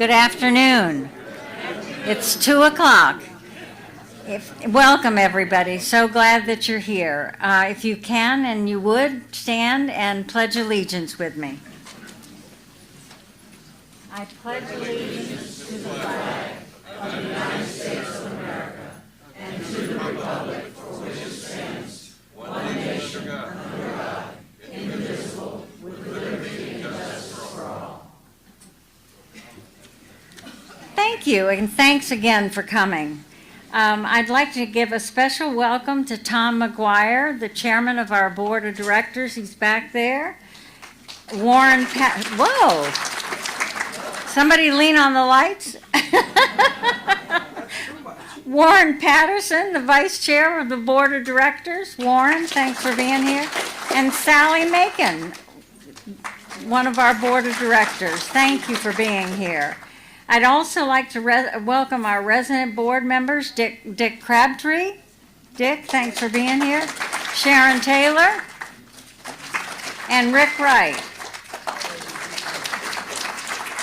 Good afternoon. It's 2 o'clock. Welcome, everybody. So glad that you're here. If you can and you would, stand and pledge allegiance with me. I pledge allegiance to the flag of the United States of America and to the republic for which it stands, one nation, under God, indivisible, with liberty and justice for all. Thank you, and thanks again for coming. I'd like to give a special welcome to Tom McGuire, the chairman of our board of directors. He's back there. Whoa! Somebody lean on the lights. Warren Patterson, the vice chair of the board of directors. Warren, thanks for being here. And Sally Macon, one of our board of directors. Thank you for being here. I'd also like to welcome our resident board members, Dick Crabtree. Dick, thanks for being here. Sharon Taylor and Rick Wright.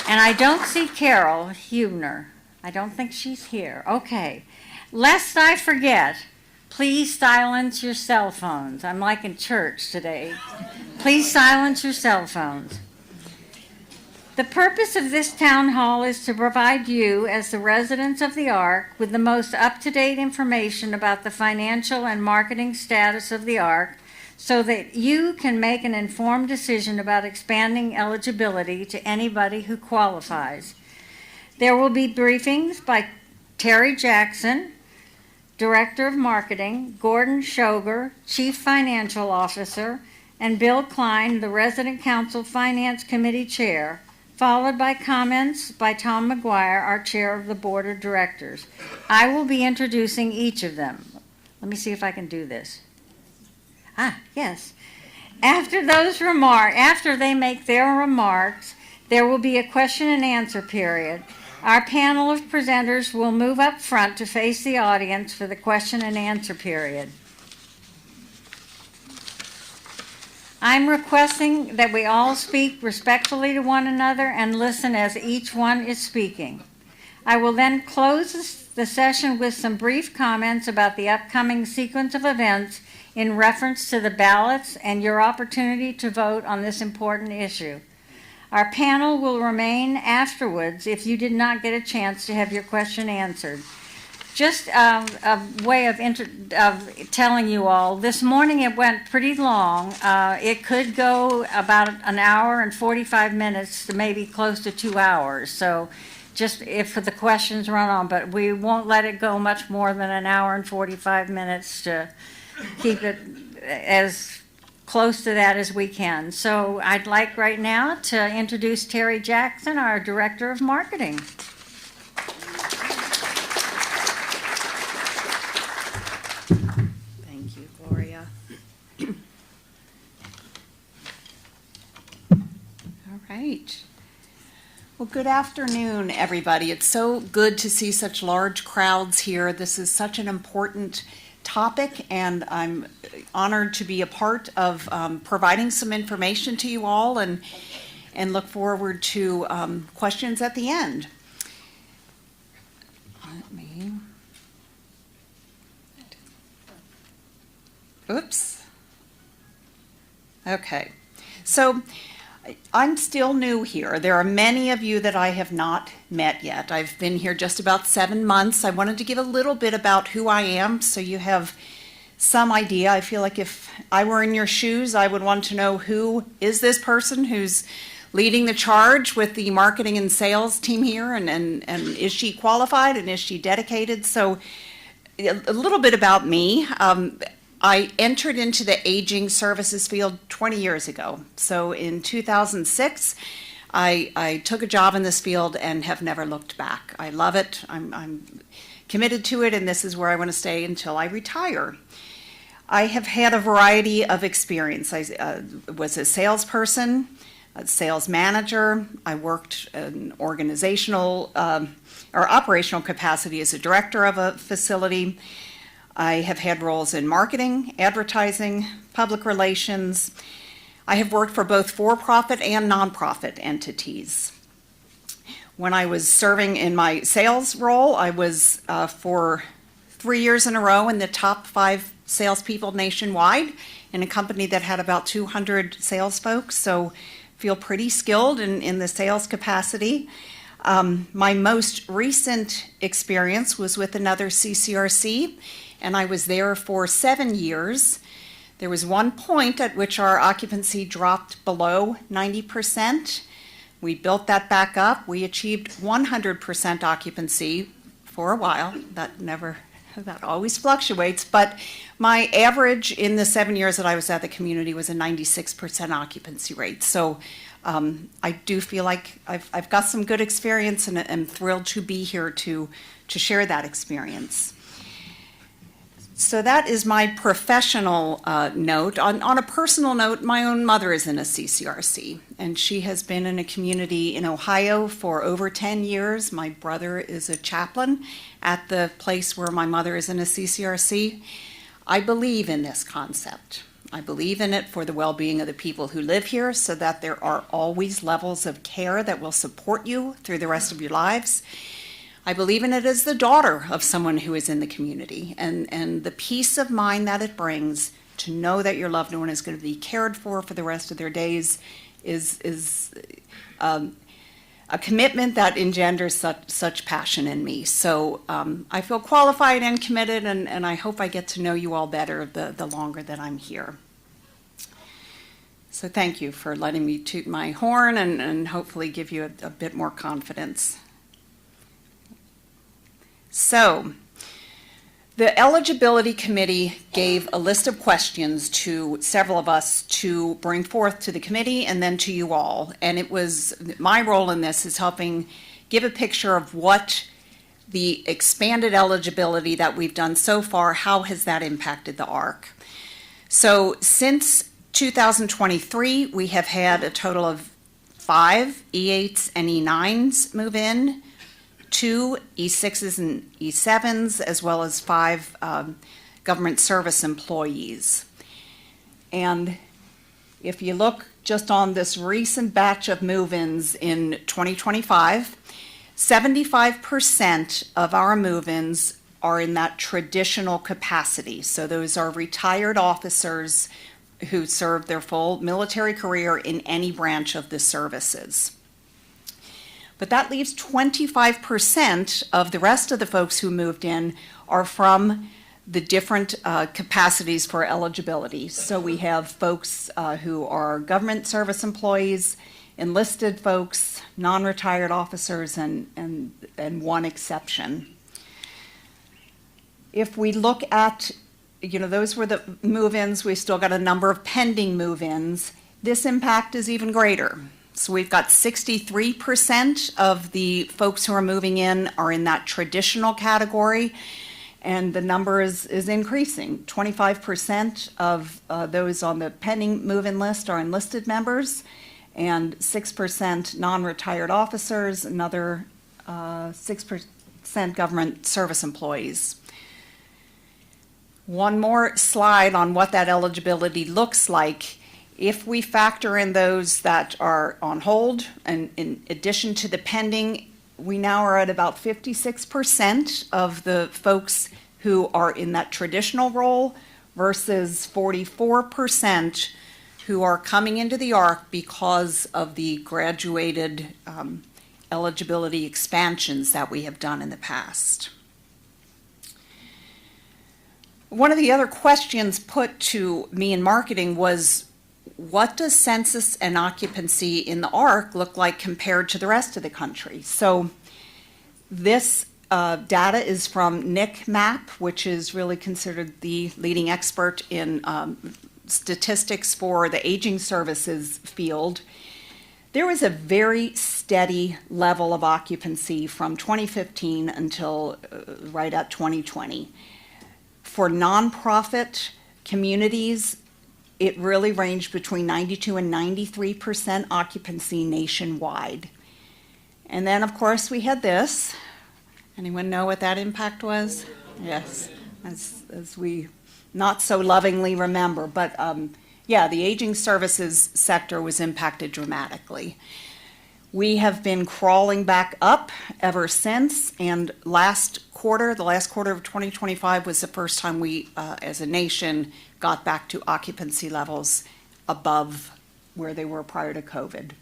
And I don't see Carol Hubner. I don't think she's here. Okay. Lest I forget, please silence your cell phones. I'm like in church today. Please silence your cell phones. The purpose of this town hall is to provide you, as the residents of the Ark, with the most up-to-date information about the financial and marketing status of the Ark, so that you can make an informed decision about expanding eligibility to anybody who qualifies. There will be briefings by Terry Jackson, Director of Marketing, Gordon Shoger, Chief Financial Officer, and Bill Klein, the Resident Council Finance Committee Chair, followed by comments by Tom McGuire, our chair of the board of directors. I will be introducing each of them. Let me see if I can do this. Yes. After they make their remarks, there will be a question and answer period. Our panel of presenters will move up front to face the audience for the question and answer period. I'm requesting that we all speak respectfully to one another and listen as each one is speaking. I will then close the session with some brief comments about the upcoming sequence of events in reference to the ballots and your opportunity to vote on this important issue. Our panel will remain afterwards if you did not get a chance to have your question answered. Just a way of telling you all, this morning it went pretty long. It could go about an hour and 45 minutes to maybe close to 2 hours. So just if the questions run on, but we won't let it go much more than an hour and 45 minutes to keep it as close to that as we can. So I'd like right now to introduce Terry Jackson, our Director of Marketing. Right. Well, good afternoon, everybody. It's so good to see such large crowds here. This is such an important topic, and I'm honored to be a part of providing some information to you all, and look forward to questions at the end. Oops. Okay. So I'm still new here. There are many of you that I have not met yet. I've been here just about 7 months. I wanted to give a little bit about who I am so you have some idea. I feel like if I were in your shoes, I would want to know who is this person who's leading the charge with the marketing and sales team here, and is she qualified and is she dedicated? So a little bit about me. I entered into the aging services field 20 years ago. So in 2006, I took a job in this field and have never looked back. I love it. I'm committed to it, and this is where I want to stay until I retire. I have had a variety of experience. I was a salesperson, a sales manager. I worked in organizational or operational capacity as a director of a facility. I have had roles in marketing, advertising, public relations. I have worked for both for-profit and nonprofit entities. When I was serving in my sales role, I was for 3 years in a row in the top 5 salespeople nationwide in a company that had about 200 sales folks, so feel pretty skilled in the sales capacity. My most recent experience was with another CCRC, and I was there for 7 years. There was one point at which our occupancy dropped below 90%. We built that back up. We achieved 100% occupancy for a while. That always fluctuates, but my average in the 7 years that I was at the community was a 96% occupancy rate. So I do feel like I've got some good experience, and I'm thrilled to be here to share that experience. So that is my professional note. On a personal note, my own mother is in a CCRC, and she has been in a community in Ohio for over 10 years. My brother is a chaplain at the place where my mother is in a CCRC. I believe in this concept. I believe in it for the well-being of the people who live here, so that there are always levels of care that will support you through the rest of your lives. I believe in it as the daughter of someone who is in the community, and the peace of mind that it brings to know that your loved one is going to be cared for the rest of their days is a commitment that engenders such passion in me. So I feel qualified and committed, and I hope I get to know you all better the longer that I'm here. So thank you for letting me toot my horn and hopefully give you a bit more confidence. So, the eligibility committee gave a list of questions to several of us to bring forth to the committee and then to you all. And it was, my role in this is helping give a picture of what the expanded eligibility that we've done so far, how has that impacted the ARC. So since 2023, we have had a total of 5 E8s and E9s move in, 2 E6s and E7s, as well as 5 government service employees. And if you look just on this recent batch of move-ins in 2025, 75% of our move-ins are in that traditional capacity. So those are retired officers who served their full military career in any branch of the services. But that leaves 25% of the rest of the folks who moved in are from the different capacities for eligibility. So we have folks who are government service employees, enlisted folks, non-retired officers, and one exception. If we look at, those were the move-ins, we still got a number of pending move-ins. This impact is even greater. So we've got 63% of the folks who are moving in are in that traditional category, and the number is increasing. 25% of those on the pending move-in list are enlisted members, and 6% non-retired officers, another 6% government service employees. One more slide on what that eligibility looks like. If we factor in those that are on hold, and in addition to the pending, we now are at about 56% of the folks who are in that traditional role versus 44% who are coming into the ARC because of the graduated eligibility expansions that we have done in the past. One of the other questions put to me in marketing was, what does census and occupancy in the ARC look like compared to the rest of the country? So this data is from NICMAP, which is really considered the leading expert in statistics for the aging services field. There was a very steady level of occupancy from 2015 until right at 2020. For nonprofit communities, it really ranged between 92 and 93% occupancy nationwide. And then, of course, we had this. Anyone know what that impact was? Yes, as we not so lovingly remember. But yeah, the aging services sector was impacted dramatically. We have been crawling back up ever since, and the last quarter of 2025 was the first time we, as a nation, got back to occupancy levels above where they were prior to COVID.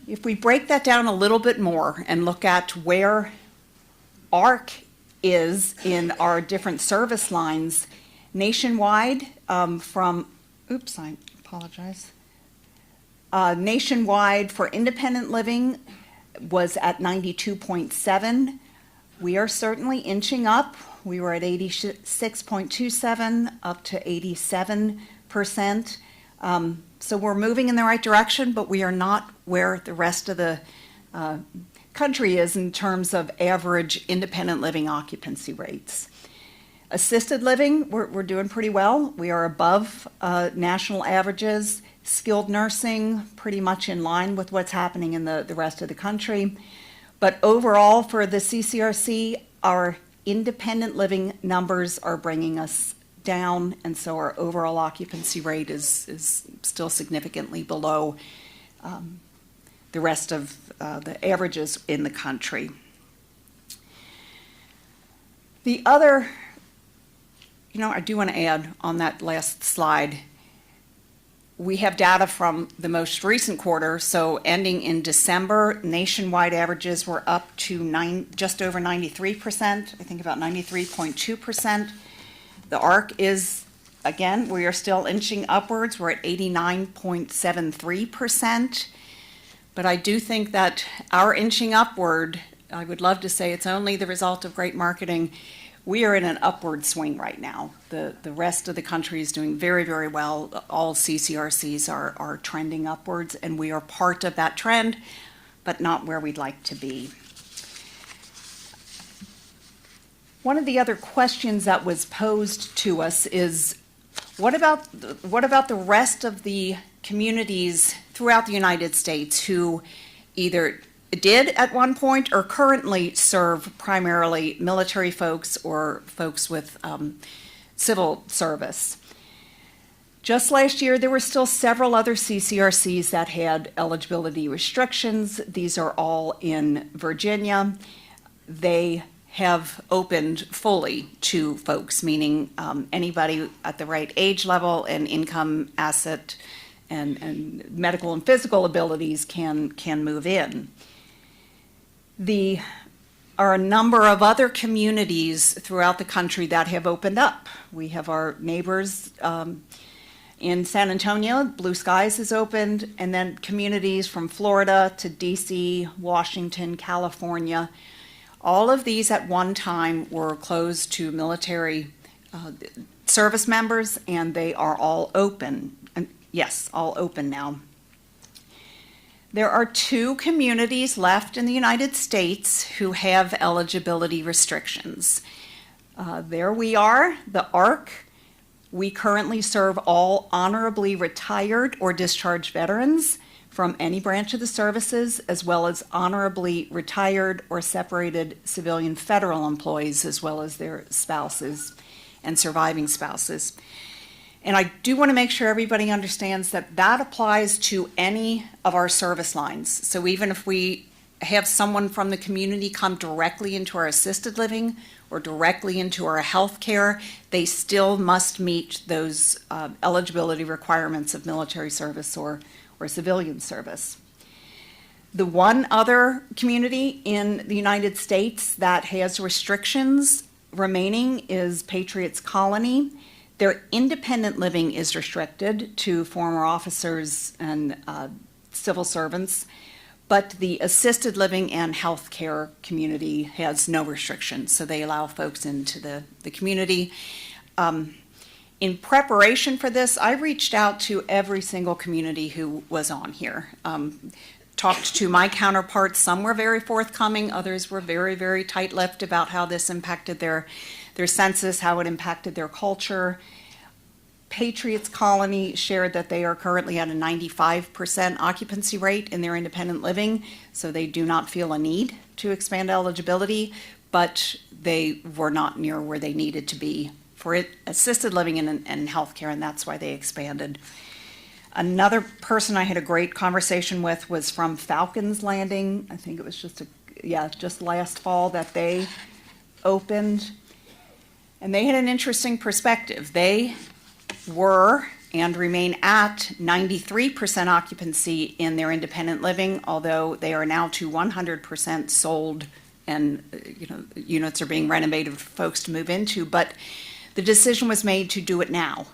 If we break that down a little bit more and look at where ARC is in our different service lines, nationwide, nationwide for independent living was at 92.7. We are certainly inching up. We were at 86.27, up to 87%. So we're moving in the right direction, but we are not where the rest of the country is in terms of average independent living occupancy rates. Assisted living, we're doing pretty well. We are above national averages. Skilled nursing, pretty much in line with what's happening in the rest of the country. But overall, for the CCRC, our independent living numbers are bringing us down, and so our overall occupancy rate is still significantly below the rest of the averages in the country. The other, I do want to add on that last slide, we have data from the most recent quarter, so ending in December, nationwide averages were up to just over 93%, I think about 93.2%. The ARC is, again, we are still inching upwards. We're at 89.73%. But I do think that our inching upward, I would love to say it's only the result of great marketing. We are in an upward swing right now. The rest of the country is doing very, very well. All CCRCs are trending upwards, and we are part of that trend, but not where we'd like to be. One of the other questions that was posed to us is, what about the rest of the communities throughout the United States who either did at one point or currently serve primarily military folks or folks with civil service? Just last year, there were still several other CCRCs that had eligibility restrictions. These are all in Virginia. They have opened fully to folks, meaning anybody at the right age level and income, asset, and medical and physical abilities can move in. There are a number of other communities throughout the country that have opened up. We have our neighbors in San Antonio, Blue Skies has opened, and then communities from Florida to DC, Washington, California. All of these at one time were closed to military service members, and they are all open. Yes, all open now. There are 2 communities left in the United States who have eligibility restrictions. There we are, the ARC. We currently serve all honorably retired or discharged veterans from any branch of the services, as well as honorably retired or separated civilian federal employees, as well as their spouses and surviving spouses. And I do want to make sure everybody understands that that applies to any of our service lines. So even if we have someone from the community come directly into our assisted living or directly into our health care, they still must meet those eligibility requirements of military service or civilian service. The one other community in the United States that has restrictions remaining is Patriots Colony. Their independent living is restricted to former officers and civil servants, but the assisted living and healthcare community has no restrictions, so they allow folks into the community. In preparation for this, I reached out to every single community who was on here. Talked to my counterparts. Some were very forthcoming, others were very, very tight-lipped about how this impacted their census, how it impacted their culture. Patriots Colony shared that they are currently at a 95% occupancy rate in their independent living, so they do not feel a need to expand eligibility, but they were not near where they needed to be for assisted living and healthcare, and that's why they expanded. Another person I had a great conversation with was from Falcons Landing. I think it was just last fall that they opened. And they had an interesting perspective. They were and remain at 93% occupancy in their independent living, although they are now to 100% sold, and units are being renovated for folks to move into. But the decision was made to do it now,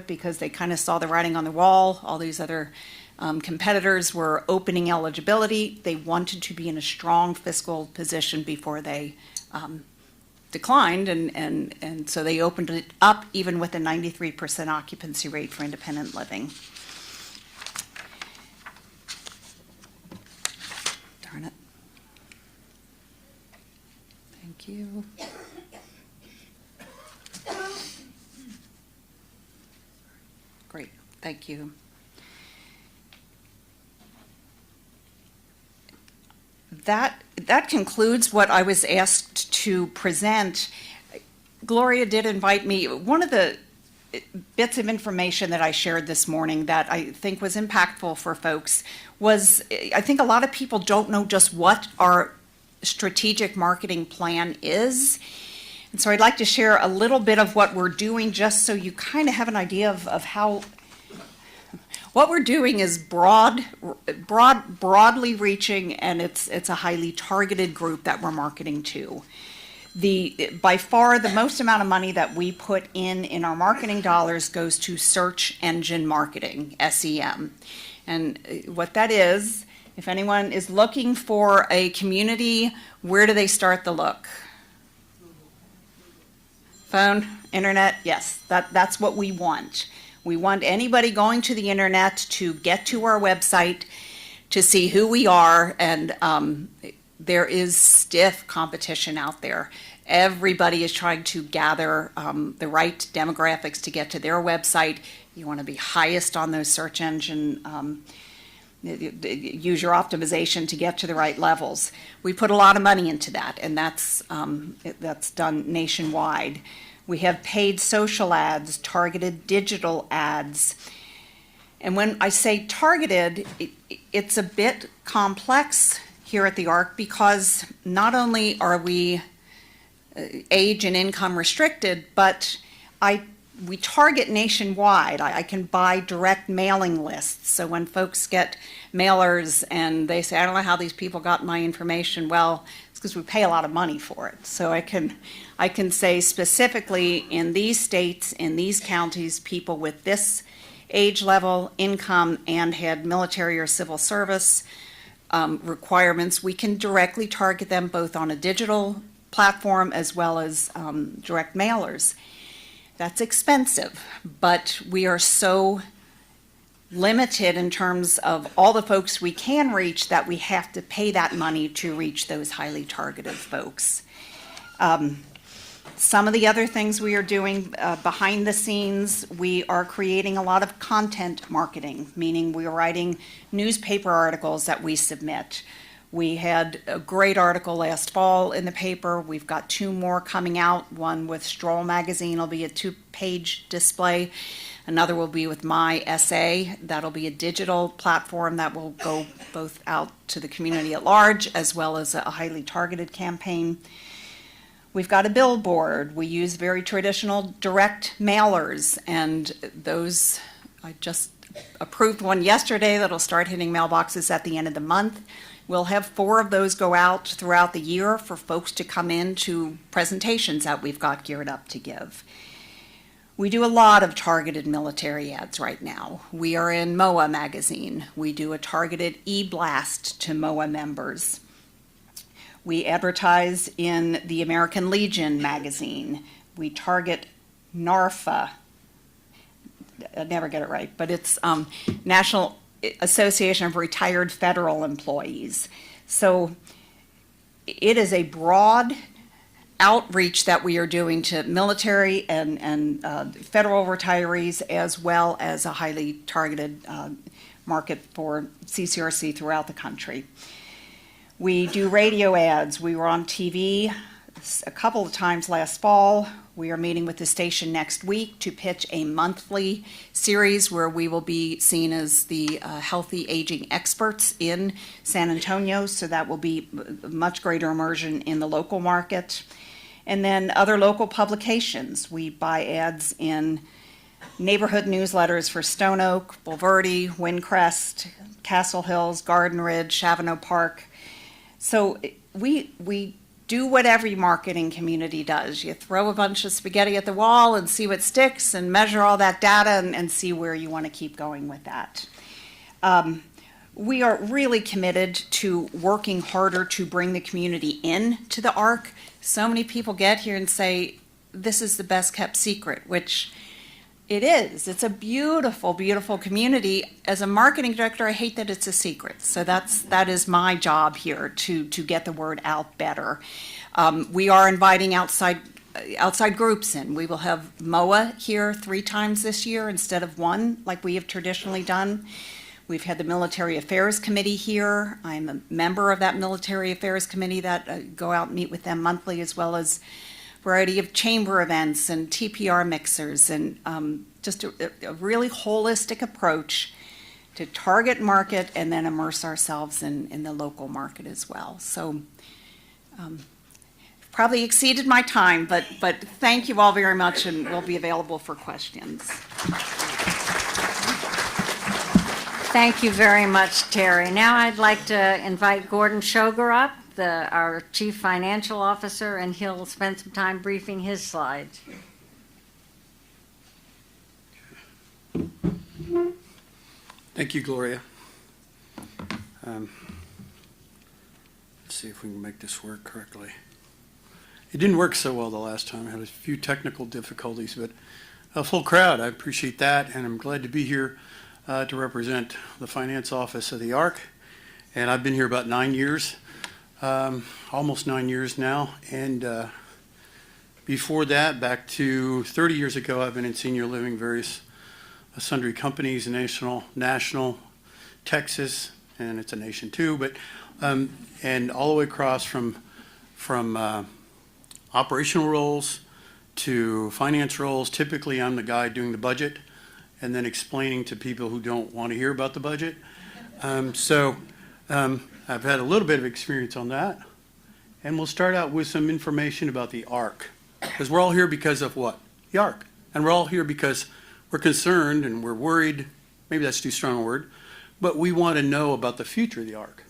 because they kind of saw the writing on the wall. All these other competitors were opening eligibility. They wanted to be in a strong fiscal position before they declined, and so they opened it up even with a 93% occupancy rate for independent living. Darn it. Thank you. Great, thank you. That concludes what I was asked to present. Gloria did invite me. One of the bits of information that I shared this morning that I think was impactful for folks was, I think a lot of people don't know just what our strategic marketing plan is. And so I'd like to share a little bit of what we're doing, just so you kind of have an idea of how. What we're doing is broadly reaching, and it's a highly targeted group that we're marketing to. By far, the most amount of money that we put in our marketing dollars goes to search engine marketing, SEM. And what that is, if anyone is looking for a community, where do they start the look? Phone, internet, yes, that's what we want. We want anybody going to the internet to get to our website to see who we are, and there is stiff competition out there. Everybody is trying to gather the right demographics to get to their website. You want to be highest on those search engine, use your optimization to get to the right levels. We put a lot of money into that, and that's done nationwide. We have paid social ads, targeted digital ads. And when I say targeted, it's a bit complex here at the ARC, because not only are we age and income restricted, but we target nationwide. I can buy direct mailing lists. So when folks get mailers and they say, I don't know how these people got my information, well, it's because we pay a lot of money for it. So I can say specifically, in these states, in these counties, people with this age level, income, and had military or civil service requirements, we can directly target them both on a digital platform as well as direct mailers. That's expensive, but we are so limited in terms of all the folks we can reach that we have to pay that money to reach those highly targeted folks. Some of the other things we are doing behind the scenes, we are creating a lot of content marketing, meaning we are writing newspaper articles that we submit. We had a great article last fall in the paper. We've got 2 more coming out. One with Stroll magazine will be a 2-page display. Another will be with My SA. That'll be a digital platform that will go both out to the community at large as well as a highly targeted campaign. We've got a billboard. We use very traditional direct mailers, and those, I just approved one yesterday that'll start hitting mailboxes at the end of the month. We'll have 4 of those go out throughout the year for folks to come in to presentations that we've got geared up to give. We do a lot of targeted military ads right now. We are in MOA magazine. We do a targeted e-blast to MOA members. We advertise in the American Legion magazine. We target NARFA. I never get it right, but it's National Association of Retired Federal Employees. So it is a broad outreach that we are doing to military and federal retirees, as well as a highly targeted market for CCRC throughout the country. We do radio ads. We were on TV a couple of times last fall. We are meeting with the station next week to pitch a monthly series where we will be seen as the healthy aging experts in San Antonio, so that will be a much greater immersion in the local market. And then other local publications. We buy ads in neighborhood newsletters for Stone Oak, Bulverde, Windcrest, Castle Hills, Garden Ridge, Chavano Park. So we do what every marketing community does. You throw a bunch of spaghetti at the wall and see what sticks and measure all that data and see where you want to keep going with that. We are really committed to working harder to bring the community in to the ARC. So many people get here and say, this is the best kept secret, which it is. It's a beautiful, beautiful community. As a marketing director, I hate that it's a secret. So that is my job here, to get the word out better. We are inviting outside groups in. We will have MOA here 3 times this year instead of 1 like we have traditionally done. We've had the Military Affairs Committee here. I'm a member of that Military Affairs Committee that go out and meet with them monthly, as well as variety of chamber events and TPR mixers, and just a really holistic approach to target market and then immerse ourselves in the local market as well. So probably exceeded my time, but thank you all very much, and we'll be available for questions. Thank you very much, Terry. Now I'd like to invite Gordon Shoger up, our Chief Financial Officer, and he'll spend some time briefing his slides. Thank you, Gloria. Let's see if we can make this work correctly. It didn't work so well the last time. I had a few technical difficulties, but a full crowd. I appreciate that, and I'm glad to be here to represent the finance office of the ARC. And I've been here about 9 years. Almost 9 years now, and before that, back to 30 years ago, I've been in senior living, various sundry companies, national, Texas, and it's a nation too, but and all the way across from operational roles to finance roles. Typically, I'm the guy doing the budget and then explaining to people who don't want to hear about the budget. I've had a little bit of experience on that, and we'll start out with some information about the ARC, because we're all here because of what? The ARC. And we're all here because we're concerned and we're worried, maybe that's too strong a word, but we want to know about the future of the ARC.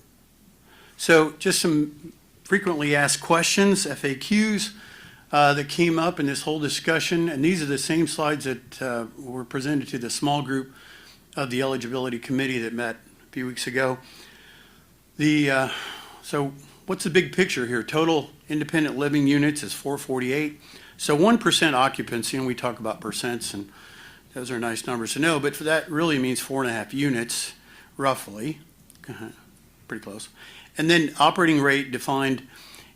So just some frequently asked questions, FAQs, that came up in this whole discussion, and these are the same slides that were presented to the small group of the eligibility committee that met a few weeks ago. So what's the big picture here? Total independent living units is 448. So 1% occupancy, and we talk about percents, and those are nice numbers to know, but for that really means 4.5 units, roughly, pretty close. And then operating rate defined,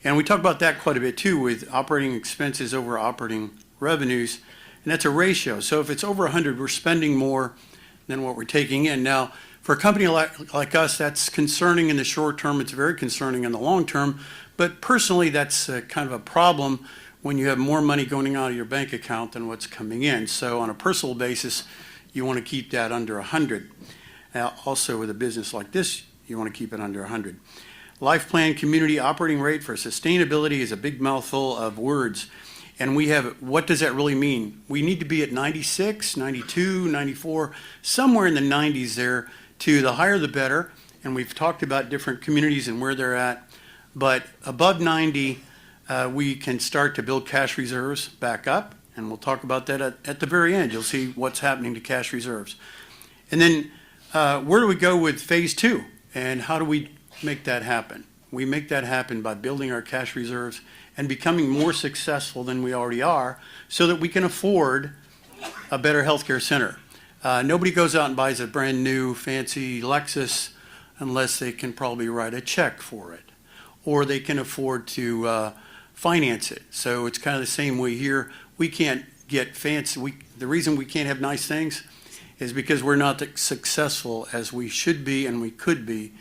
and we talk about that quite a bit too, with operating expenses over operating revenues, and that's a ratio. So if it's over 100, we're spending more than what we're taking in. Now, for a company like us, that's concerning in the short term. It's very concerning in the long term. But personally, that's kind of a problem when you have more money going out of your bank account than what's coming in. So on a personal basis, you want to keep that under 100. Also, with a business like this, you want to keep it under 100. Life plan community operating rate for sustainability is a big mouthful of words. And we have, what does that really mean? We need to be at 96, 92, 94, somewhere in the 90s there. The higher the better, and we've talked about different communities and where they're at, but above 90, we can start to build cash reserves back up, and we'll talk about that at the very end. You'll see what's happening to cash reserves. And then where do we go with phase 2, and how do we make that happen? We make that happen by building our cash reserves and becoming more successful than we already are so that we can afford a better healthcare center. Nobody goes out and buys a brand new fancy Lexus unless they can probably write a check for it, or they can afford to finance it. So it's kind of the same way here. We can't get fancy. The reason we can't have nice things is because we're not as successful as we should be and we could be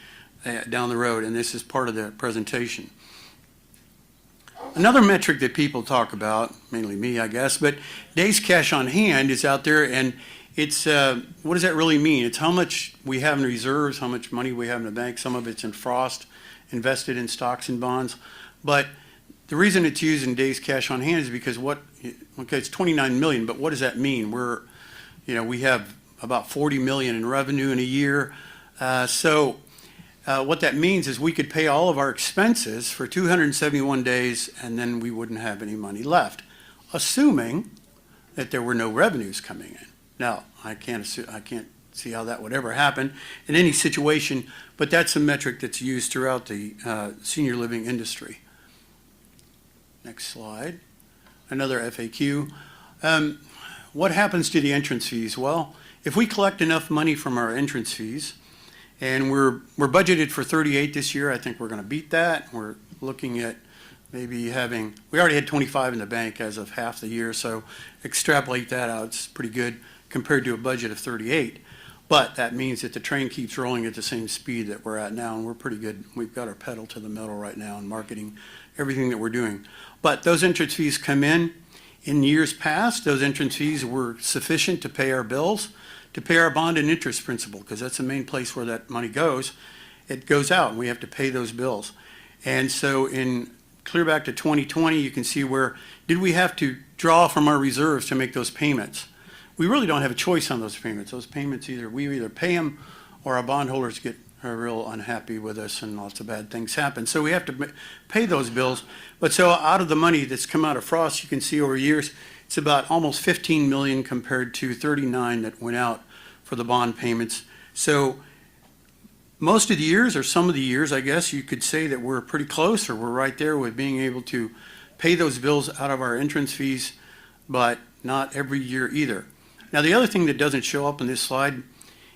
down the road, and this is part of the presentation. Another metric that people talk about, mainly me, I guess, but days cash on hand is out there, and it's, what does that really mean? It's how much we have in reserves, how much money we have in the bank. Some of it's in frost, invested in stocks and bonds. But the reason it's used in days cash on hand is because okay, it's 29 million, but what does that mean? We have about 40 million in revenue in a year. What that means is we could pay all of our expenses for 271 days, and then we wouldn't have any money left, assuming that there were no revenues coming in. Now, I can't see how that would ever happen in any situation, but that's a metric that's used throughout the senior living industry. Next slide. Another FAQ. What happens to the entrance fees? Well, if we collect enough money from our entrance fees, and we're budgeted for 38 this year, I think we're going to beat that. We're looking at maybe we already had 25 in the bank as of half the year, so extrapolate that out, it's pretty good compared to a budget of 38. But that means that the train keeps rolling at the same speed that we're at now, and we're pretty good. We've got our pedal to the metal right now in marketing everything that we're doing. But those entrance fees come in. In years past, those entrance fees were sufficient to pay our bills, to pay our bond and interest principal, because that's the main place where that money goes. It goes out, and we have to pay those bills. And so clear back to 2020, you can see where did we have to draw from our reserves to make those payments? We really don't have a choice on those payments. Those payments, we either pay them or our bondholders are real unhappy with us and lots of bad things happen. So we have to pay those bills. But so out of the money that's come out of Frost, you can see over years, it's about almost 15 million compared to 39 that went out for the bond payments. So most of the years, or some of the years, I guess you could say that we're pretty close, or we're right there with being able to pay those bills out of our entrance fees, but not every year either. Now, the other thing that doesn't show up in this slide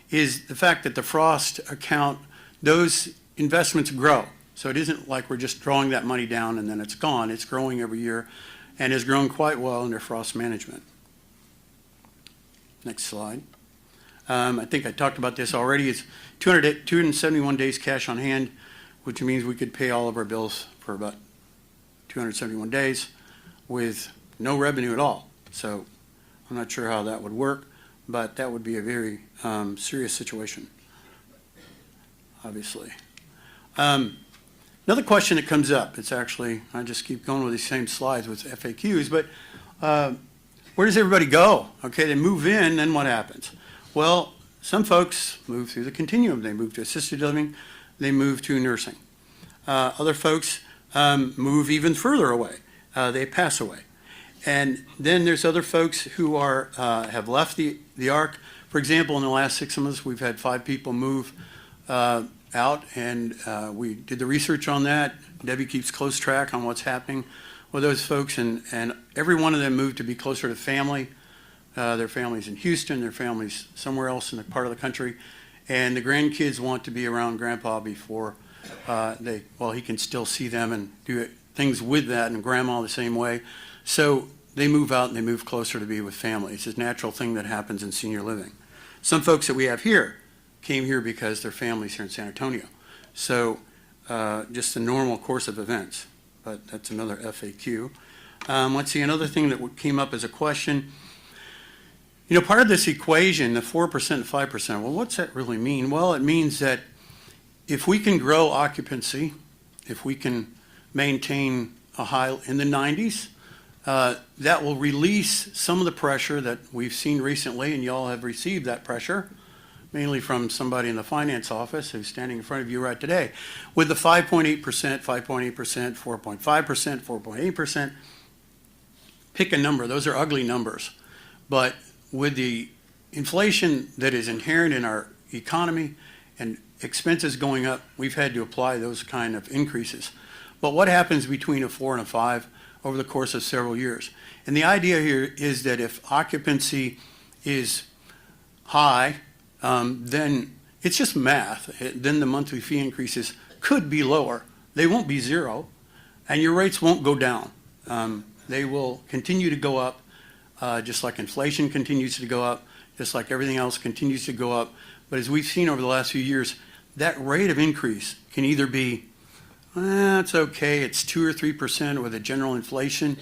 is the fact that the Frost account, those investments grow. So it isn't like we're just drawing that money down and then it's gone. It's growing every year and has grown quite well under Frost management. Next slide. I think I talked about this already. It's 271 days cash on hand, which means we could pay all of our bills for about 271 days with no revenue at all. So I'm not sure how that would work, but that would be a very serious situation, obviously. Another question that comes up, it's actually, I just keep going with these same slides with FAQs, but where does everybody go? Okay, they move in, then what happens? Well, some folks move through the continuum. They move to assisted living, they move to nursing. Other folks move even further away. They pass away. And then there's other folks who have left the ARC. For example, in the last 6 months, we've had 5 people move out, and we did the research on that. Debbie keeps close track on what's happening with those folks, and every one of them moved to be closer to family. Their families in Houston, their families somewhere else in the part of the country, and the grandkids want to be around Grandpa before he can still see them and do things with that, and Grandma the same way. So they move out and they move closer to be with family. It's a natural thing that happens in senior living. Some folks that we have here came here because their family's here in San Antonio. So just the normal course of events, but that's another FAQ. Let's see, another thing that came up as a question. You know, part of this equation, the 4% and 5%, well, what's that really mean? Well, it means that if we can grow occupancy, if we can maintain a high in the 90s, that will release some of the pressure that we've seen recently, and y'all have received that pressure, mainly from somebody in the finance office who's standing in front of you right today, with the 5.8%, 5.8%, 4.5%, 4.8%. Pick a number. Those are ugly numbers. But with the inflation that is inherent in our economy and expenses going up, we've had to apply those kind of increases. But what happens between a 4 and a 5 over the course of several years? And the idea here is that if occupancy is high, then it's just math. Then the monthly fee increases could be lower. They won't be zero, and your rates won't go down. They will continue to go up, just like inflation continues to go up, just like everything else continues to go up. But as we've seen over the last few years, that rate of increase can either be It's okay. It's 2 or 3% with a general inflation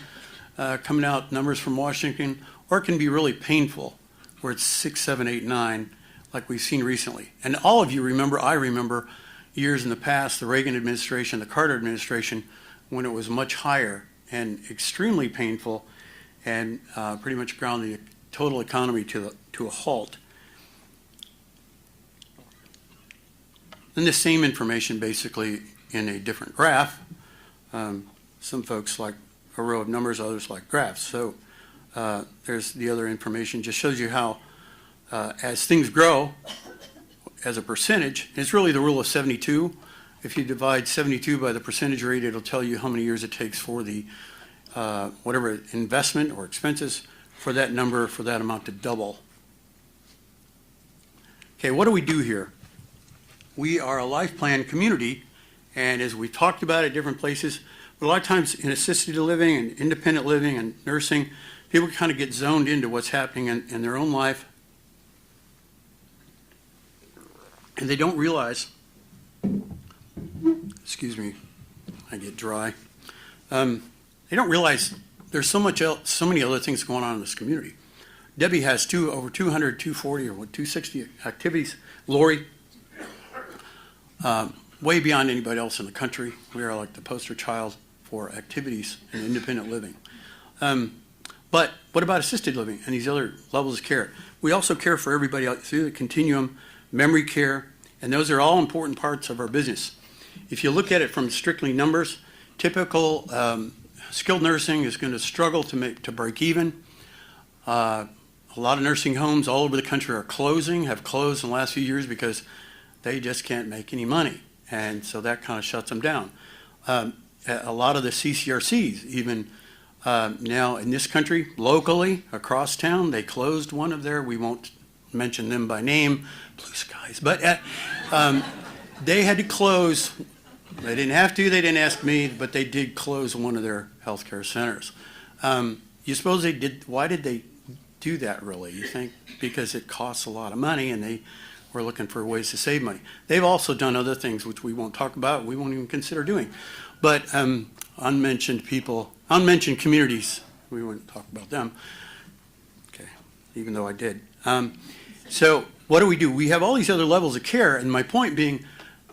coming out, numbers from Washington, or it can be really painful, where it's 6, 7, 8, 9, like we've seen recently. And all of you remember, I remember years in the past, the Reagan administration, the Carter administration, when it was much higher and extremely painful and pretty much ground the total economy to a halt. And the same information basically in a different graph. Some folks like a row of numbers, others like graphs. So there's the other information, just shows you how as things grow as a percentage, it's really the rule of 72. If you divide 72 by the percentage rate, it'll tell you how many years it takes for the whatever investment or expenses for that number, for that amount to double. Okay, what do we do here? We are a life plan community, and as we've talked about at different places, but a lot of times in assisted living and independent living and nursing, people kind of get zoned into what's happening in their own life, and they don't realize, excuse me, I get dry. They don't realize there's so much else, so many other things going on in this community. Debbie has over 200, 240, or 260 activities. Lori, way beyond anybody else in the country. We are like the poster child for activities in independent living. But what about assisted living and these other levels of care? We also care for everybody out through the continuum, memory care, and those are all important parts of our business. If you look at it from strictly numbers, typical skilled nursing is going to struggle to break even. A lot of nursing homes all over the country are closing, have closed in the last few years because they just can't make any money. And so that kind of shuts them down. A lot of the CCRCs, even now in this country, locally, across town, they closed one of their, we won't mention them by name, Blue Skies, but they had to close. They didn't have to, they didn't ask me, but they did close one of their healthcare centers. You suppose they did, why did they do that really? You think because it costs a lot of money and they were looking for ways to save money. They've also done other things which we won't talk about, we won't even consider doing. But unmentioned people, unmentioned communities, we wouldn't talk about them. Okay, even though I did. So what do? We have all these other levels of care, and my point being,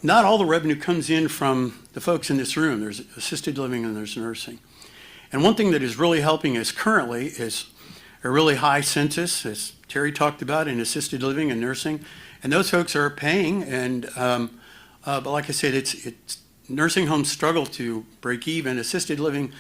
not all the revenue comes in from the folks in this room. There's assisted living and there's nursing. And one thing that is really helping us currently is a really high census, as Terry talked about, in assisted living and nursing. And those folks are paying, and but like I said, it's nursing homes struggle to break even. Assisted living,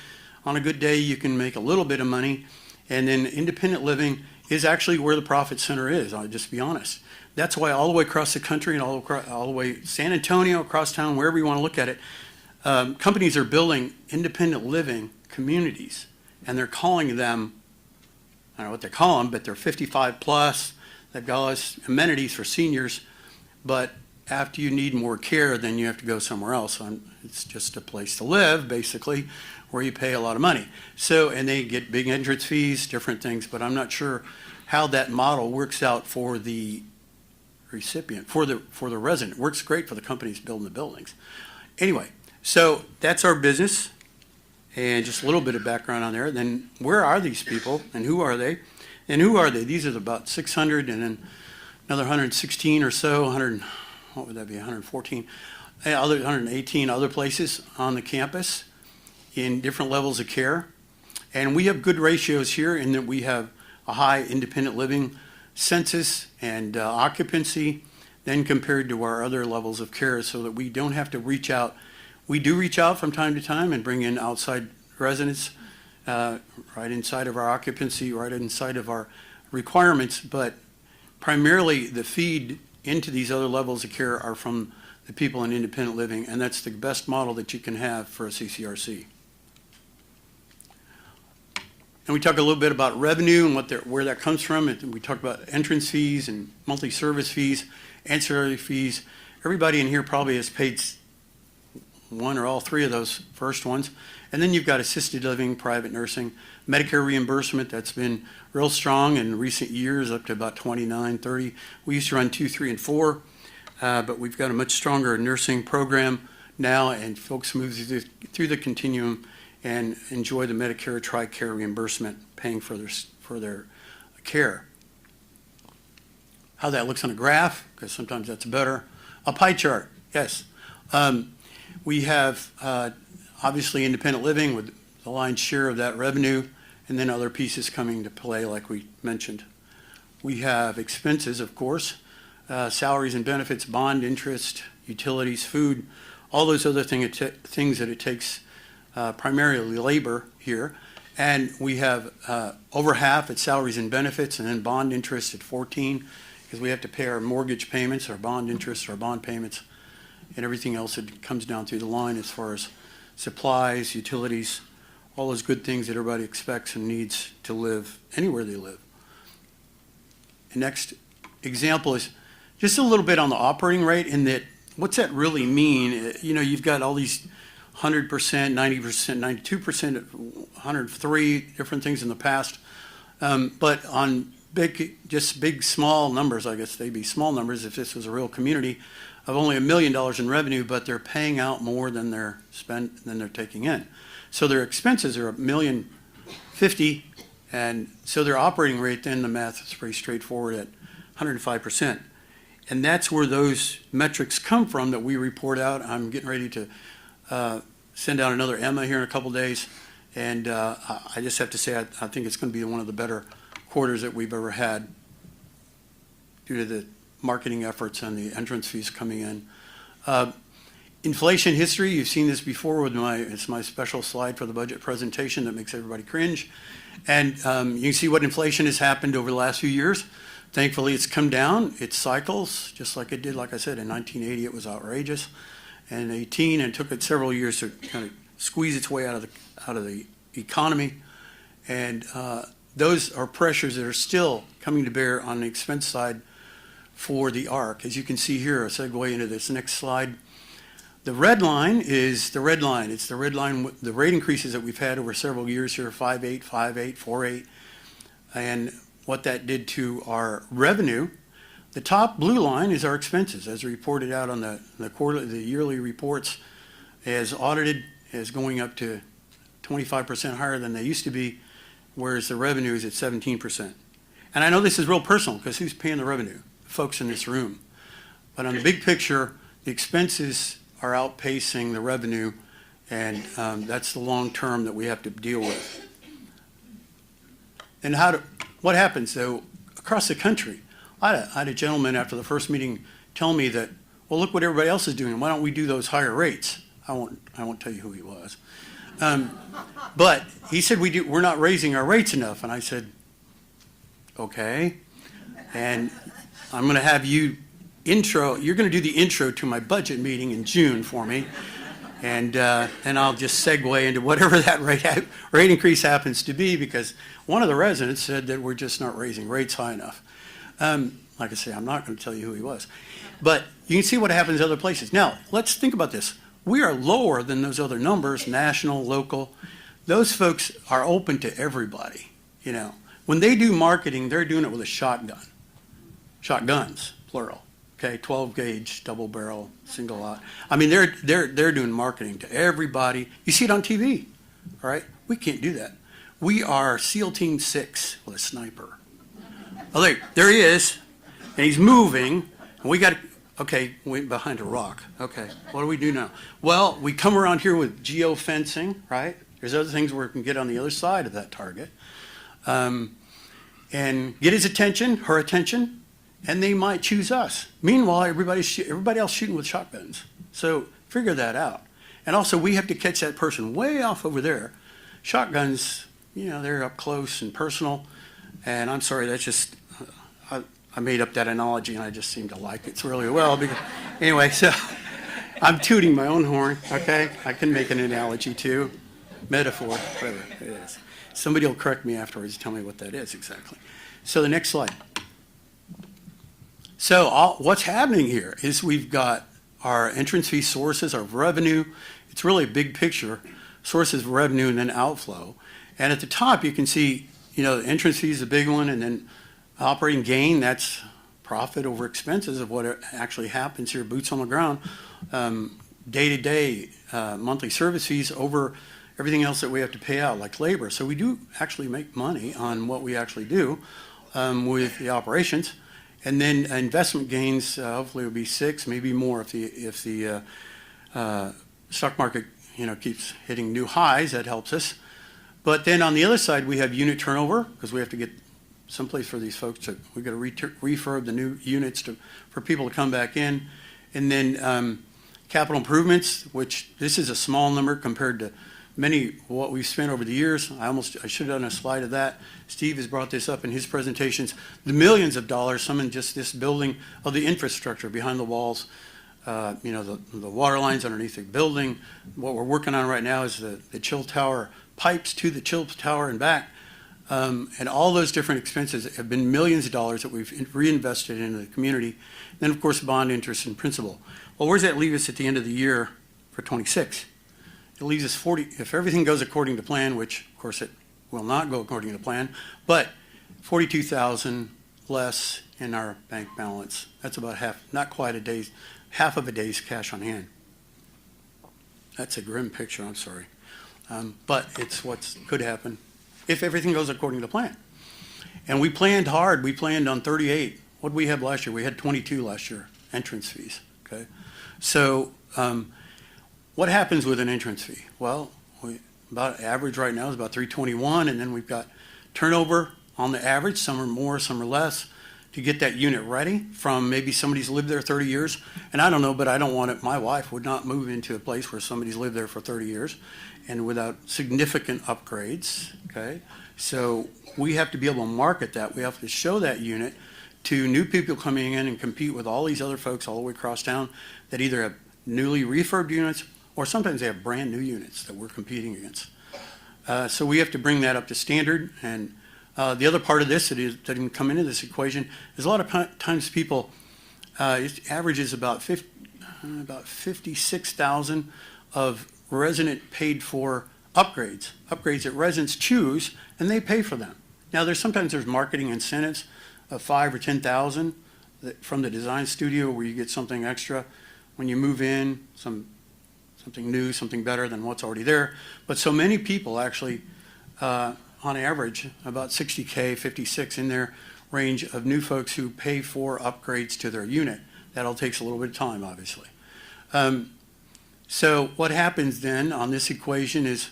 on a good day, you can make a little bit of money, and then independent living is actually where the profit center is. I'll just be honest. That's why all the way across the country and all the way San Antonio, across town, wherever you want to look at it, companies are building independent living communities, and they're calling them, I don't know what they call them, but they're 55 plus. They've got all this amenities for seniors, but after you need more care, then you have to go somewhere else. It's just a place to live, basically, where you pay a lot of money. So, and they get big entrance fees, different things, but I'm not sure how that model works out for the recipient, for the resident. It works great for the companies building the buildings. Anyway, so that's our business, and just a little bit of background on there. Then where are these people, and who are they? And who are they? These are about 600, and then another 116 or so, 100, what would that be, 114, 118 other places on the campus in different levels of care. And we have good ratios here in that we have a high independent living census and occupancy then compared to our other levels of care, so that we don't have to reach out. We do reach out from time to time and bring in outside residents right inside of our occupancy, right inside of our requirements, but primarily the feed into these other levels of care are from the people in independent living, and that's the best model that you can have for a CCRC. And we talk a little bit about revenue and where that comes from. And we talk about entrance fees and monthly service fees, ancillary fees. Everybody in here probably has paid one or all three of those first ones. And then you've got assisted living, private nursing, Medicare reimbursement that's been real strong in recent years, up to about 29, 30. We used to run 2, 3, and 4, but we've got a much stronger nursing program now, and folks move through the continuum and enjoy the Medicare TRICARE reimbursement paying for their care. How that looks on a graph, because sometimes that's better. A pie chart, yes. We have obviously independent living with the lion's share of that revenue, and then other pieces coming to play like we mentioned. We have expenses, of course, salaries and benefits, bond interest, utilities, food, all those other things that it takes, primarily labor here. And we have over half at salaries and benefits, and then bond interest at 14, because we have to pay our mortgage payments, our bond interest, our bond payments, and everything else that comes down through the line as far as supplies, utilities, all those good things that everybody expects and needs to live anywhere they live. The next example is just a little bit on the operating rate, in that, what's that really mean? You know, you've got all these 100%, 90%, 92%, 103 different things in the past. But on big, small numbers, I guess they'd be small numbers if this was a real community, of only $1 million in revenue, but they're paying out more than they're taking in. So their expenses are $1.05 million, and so their operating rate, then the math is pretty straightforward at 105%. And that's where those metrics come from that we report out. I'm getting ready to send out another Emma here in a couple days, and I just have to say I think it's going to be one of the better quarters that we've ever had due to the marketing efforts and the entrance fees coming in. Inflation history, you've seen this before with it's my special slide for the budget presentation that makes everybody cringe. And you can see what inflation has happened over the last few years. Thankfully, it's come down. It cycles, just like it did, like I said, in 1980, it was outrageous. And 18, and it took it several years to kind of squeeze its way out of the economy. And those are pressures that are still coming to bear on the expense side for the ARC. As you can see here, a segue into this next slide. The red line is the red line. It's the red line, the rate increases that we've had over several years here, 5.8, 5.8, 4.8, and what that did to our revenue. The top blue line is our expenses, as reported out on the yearly reports, as audited, as going up to 25% higher than they used to be, whereas the revenue is at 17%. And I know this is real personal, because who's paying the revenue? The folks in this room. But on the big picture, the expenses are outpacing the revenue, and that's the long term that we have to deal with. And what happens, though, across the country? I had a gentleman after the first meeting tell me that, well, look what everybody else is doing. Why don't we do those higher rates? I won't tell you who he was. But he said, we're not raising our rates enough. And I said, okay. And I'm going to have you're going to do the intro to my budget meeting in June for me. And I'll just segue into whatever that rate increase happens to be, because one of the residents said that we're just not raising rates high enough. Like I say, I'm not going to tell you who he was. But you can see what happens other places. Now, let's think about this. We are lower than those other numbers, national, local. Those folks are open to everybody, you know. When they do marketing, they're doing it with a shotgun. Shotguns, plural. Okay, 12 gauge, double barrel, single lot. I mean, they're doing marketing to everybody. You see it on TV, all right? We can't do that. We are SEAL Team 6 with a sniper. Oh, there he is, and he's moving, and we got, okay, went behind a rock. Okay, what do we do now? Well, we come around here with geofencing, right? There's other things where we can get on the other side of that target, and get his attention, her attention, and they might choose us. Meanwhile, everybody else shooting with shotguns. So figure that out. And also, we have to catch that person way off over there. Shotguns, you know, they're up close and personal. And I'm sorry, that's just, I made up that analogy, and I just seem to like it really well. Because, anyway, so I'm tooting my own horn, okay? I can make an analogy too. Metaphor, whatever it is. Somebody will correct me afterwards and tell me what that is exactly. So the next slide. So what's happening here is we've got our entrance fee sources, our revenue. It's really a big picture, sources of revenue and then outflow. And at the top, you can see, you know, the entrance fee is a big one, and then operating gain, that's profit over expenses of what actually happens here, boots on the ground. day-to-day monthly service fees over everything else that we have to pay out, like labor. So we do actually make money on what we actually do with the operations. And then investment gains, hopefully will be 6, maybe more if the stock market, keeps hitting new highs. That helps us. But then on the other side, we have unit turnover, because we have to get someplace for these folks to. We've got to refurb the new units for people to come back in, and then capital improvements, which this is a small number compared to many what we've spent over the years. I should have done a slide of that. Steve has brought this up in his presentations. The millions of dollars, some in just this building, of the infrastructure behind the walls, the water lines underneath the building. What we're working on right now is the chill tower pipes to the chill tower and back. And all those different expenses have been millions of dollars that we've reinvested into the community. Then, of course, bond interest and principal. Well, where does that leave us at the end of the year for 26? It leaves us 40, if everything goes according to plan, which of course it will not go according to plan, but 42,000 less in our bank balance. That's about half of a day's cash on hand. That's a grim picture, I'm sorry. But it's what could happen if everything goes according to plan. And we planned hard. We planned on 38. What did we have last year? We had 22 last year, entrance fees, okay? So what happens with an entrance fee? Well, about average right now is about 321, and then we've got turnover on the average. Some are more, some are less, to get that unit ready from maybe somebody's lived there 30 years. And I don't know, but I don't want it. My wife would not move into a place where somebody's lived there for 30 years and without significant upgrades, okay? So we have to be able to market that. We have to show that unit to new people coming in and compete with all these other folks all the way across town that either have newly refurbed units or sometimes they have brand new units that we're competing against. So we have to bring that up to standard. And the other part of this that can come into this equation is a lot of times people, it averages about 56,000 of resident paid for upgrades that residents choose, and they pay for them. Now, sometimes there's marketing incentives of 5,000 or 10,000 from the design studio where you get something extra when you move in, something new, something better than what's already there. But so many people actually, on average, about 60K, 56 in their range of new folks who pay for upgrades to their unit. That all takes a little bit of time, obviously. So what happens then on this equation is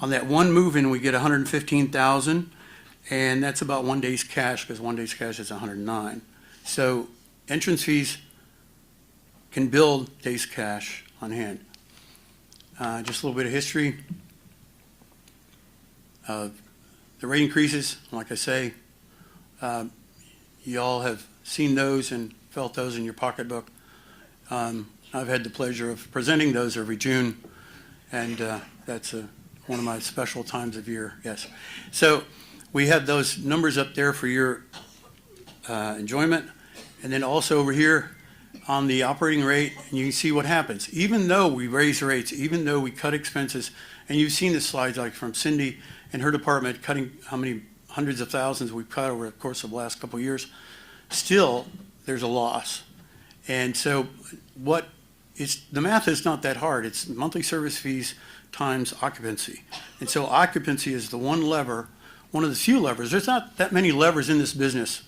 on that one move-in, we get 115,000, and that's about 1 day's cash, because 1 day's cash is 109. So entrance fees can build days cash on hand. Just a little bit of history. The rate increases, like I say, you all have seen those and felt those in your pocketbook. I've had the pleasure of presenting those every June, and that's one of my special times of year, yes. So we have those numbers up there for your enjoyment, and then also over here on the operating rate, and you can see what happens. Even though we raise rates, even though we cut expenses, and you've seen the slides like from Cindy and her department cutting how many hundreds of thousands we've cut over the course of the last couple of years, still there's a loss. And so the math is not that hard. It's monthly service fees times occupancy. And so occupancy is the one lever, one of the few levers. There's not that many levers in this business.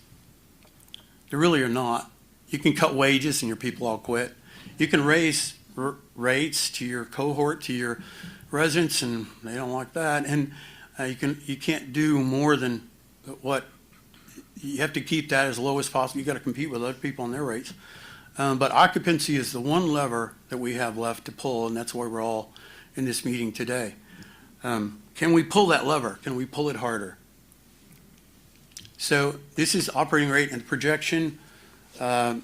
There really are not. You can cut wages and your people all quit. You can raise rates to your cohort, to your residents, and they don't like that. And you can't do more than what you have to keep that as low as possible. You got to compete with other people on their rates. But occupancy is the one lever that we have left to pull, and that's why we're all in this meeting today. Can we pull that lever? Can we pull it harder? So this is operating rate and projection. Clear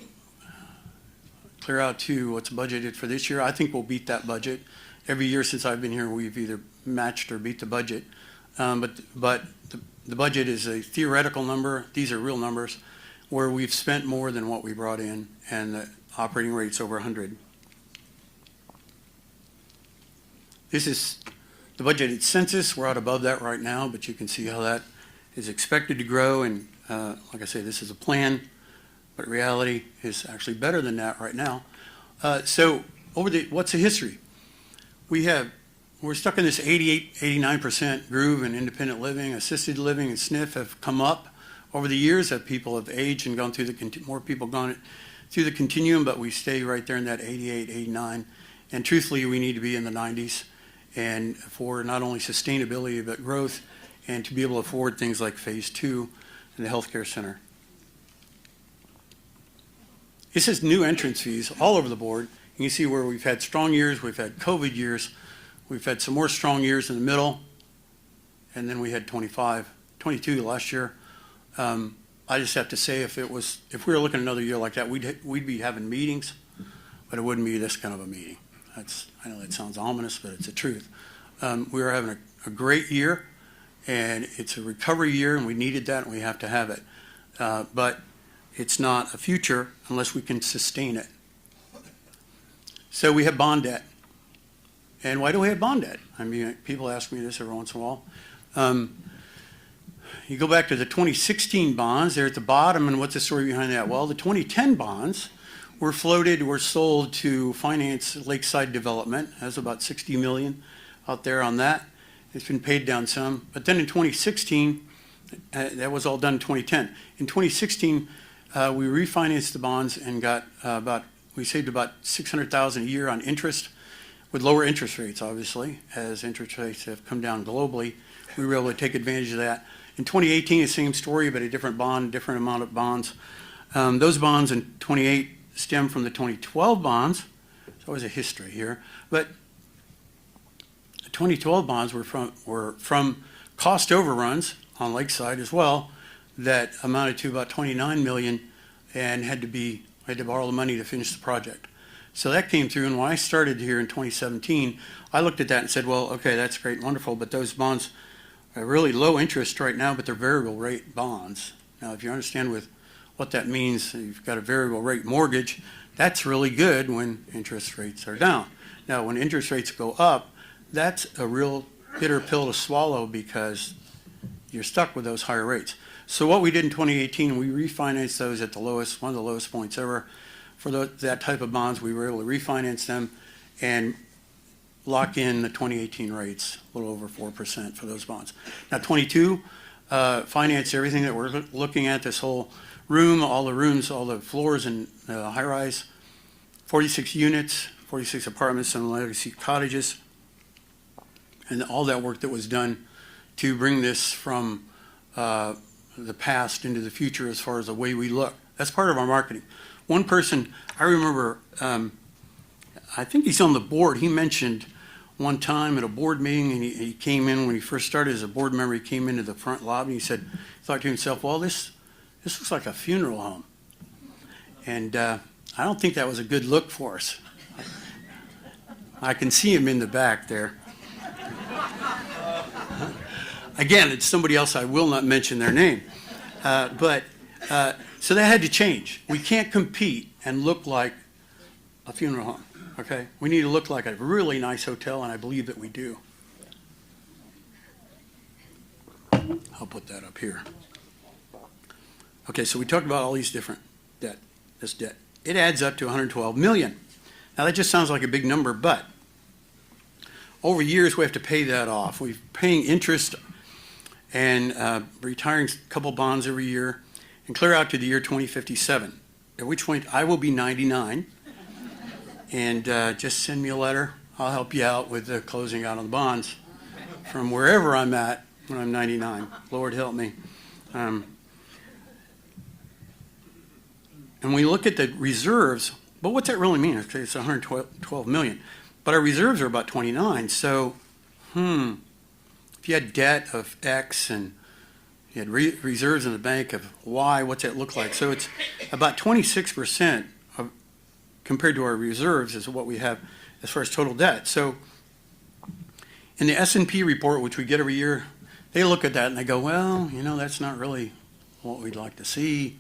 out to what's budgeted for this year. I think we'll beat that budget. Every year since I've been here, we've either matched or beat the budget. But the budget is a theoretical number. These are real numbers where we've spent more than what we brought in, and the operating rate's over 100. This is the budgeted census. We're out above that right now, but you can see how that is expected to grow. And like I say, this is a plan, but reality is actually better than that right now. So what's the history? We're stuck in this 88, 89% groove in independent living, assisted living, and SNF have come up over the years that people have aged and gone through more people gone through the continuum, but we stay right there in that 88, 89. And truthfully, we need to be in the 90s and for not only sustainability, but growth, and to be able to afford things like phase 2 in the healthcare center. This is new entrance fees all over the board. You can see where we've had strong years, we've had COVID years, we've had some more strong years in the middle, and then we had 22 last year. I just have to say, if we were looking at another year like that, we'd be having meetings, but it wouldn't be this kind of a meeting. I know that sounds ominous, but it's the truth. We were having a great year, and it's a recovery year, and we needed that, and we have to have it. But it's not a future unless we can sustain it. So we have bond debt. And why do we have bond debt? I mean, people ask me this every once in a while. You go back to the 2016 bonds, they're at the bottom, and what's the story behind that? Well, the 2010 bonds were sold to finance lakeside development. That's about $60 million out there on that. It's been paid down some. But then in 2016, that was all done in 2010. In 2016, we refinanced the bonds and got we saved about $600,000 a year on interest, with lower interest rates, obviously, as interest rates have come down globally. We were able to take advantage of that. In 2018, the same story, but a different bond, different amount of bonds. Those bonds in 28 stem from the 2012 bonds. There's always a history here, but the 2012 bonds were from cost overruns on Lakeside as well that amounted to about $29 million, and had to borrow the money to finish the project. So that came through, and when I started here in 2017, I looked at that and said, well, okay, that's great and wonderful, but those bonds are really low interest right now, but they're variable rate bonds. Now, if you understand what that means, you've got a variable rate mortgage, that's really good when interest rates are down. Now, when interest rates go up, that's a real bitter pill to swallow because you're stuck with those higher rates. So what we did in 2018, we refinanced those at one of the lowest points ever. For that type of bonds, we were able to refinance them and lock in the 2018 rates, a little over 4% for those bonds. Now, 22 financed everything that we're looking at, this whole room, all the floors in high-rise, 46 units, 46 apartments and legacy cottages, and all that work that was done to bring this from the past into the future as far as the way we look. That's part of our marketing. One person, I remember, I think he's on the board, he mentioned one time at a board meeting, and he came in when he first started as a board member, he came into the front lobby, and he thought to himself, well, this looks like a funeral home. And I don't think that was a good look for us. I can see him in the back there. Again, it's somebody else, I will not mention their name. So that had to change. We can't compete and look like a funeral home, okay? We need to look like a really nice hotel, and I believe that we do. I'll put that up here. Okay, so we talked about all these different this debt. It adds up to $112 million. Now that just sounds like a big number, but over years we have to pay that off. We're paying interest and retiring a couple bonds every year, and clear out to the year 2057, at which point I will be 99, and just send me a letter. I'll help you out with the closing out on the bonds from wherever I'm at when I'm 99. Lord help me. And we look at the reserves, but what's that really mean? Okay, it's 112 million, but our reserves are about 29, so if you had debt of X and you had reserves in the bank of Y, what's that look like? So it's about 26% compared to our reserves is what we have as far as total debt. So in the S&P report, which we get every year, they look at that and they go, well, that's not really what we'd like to see.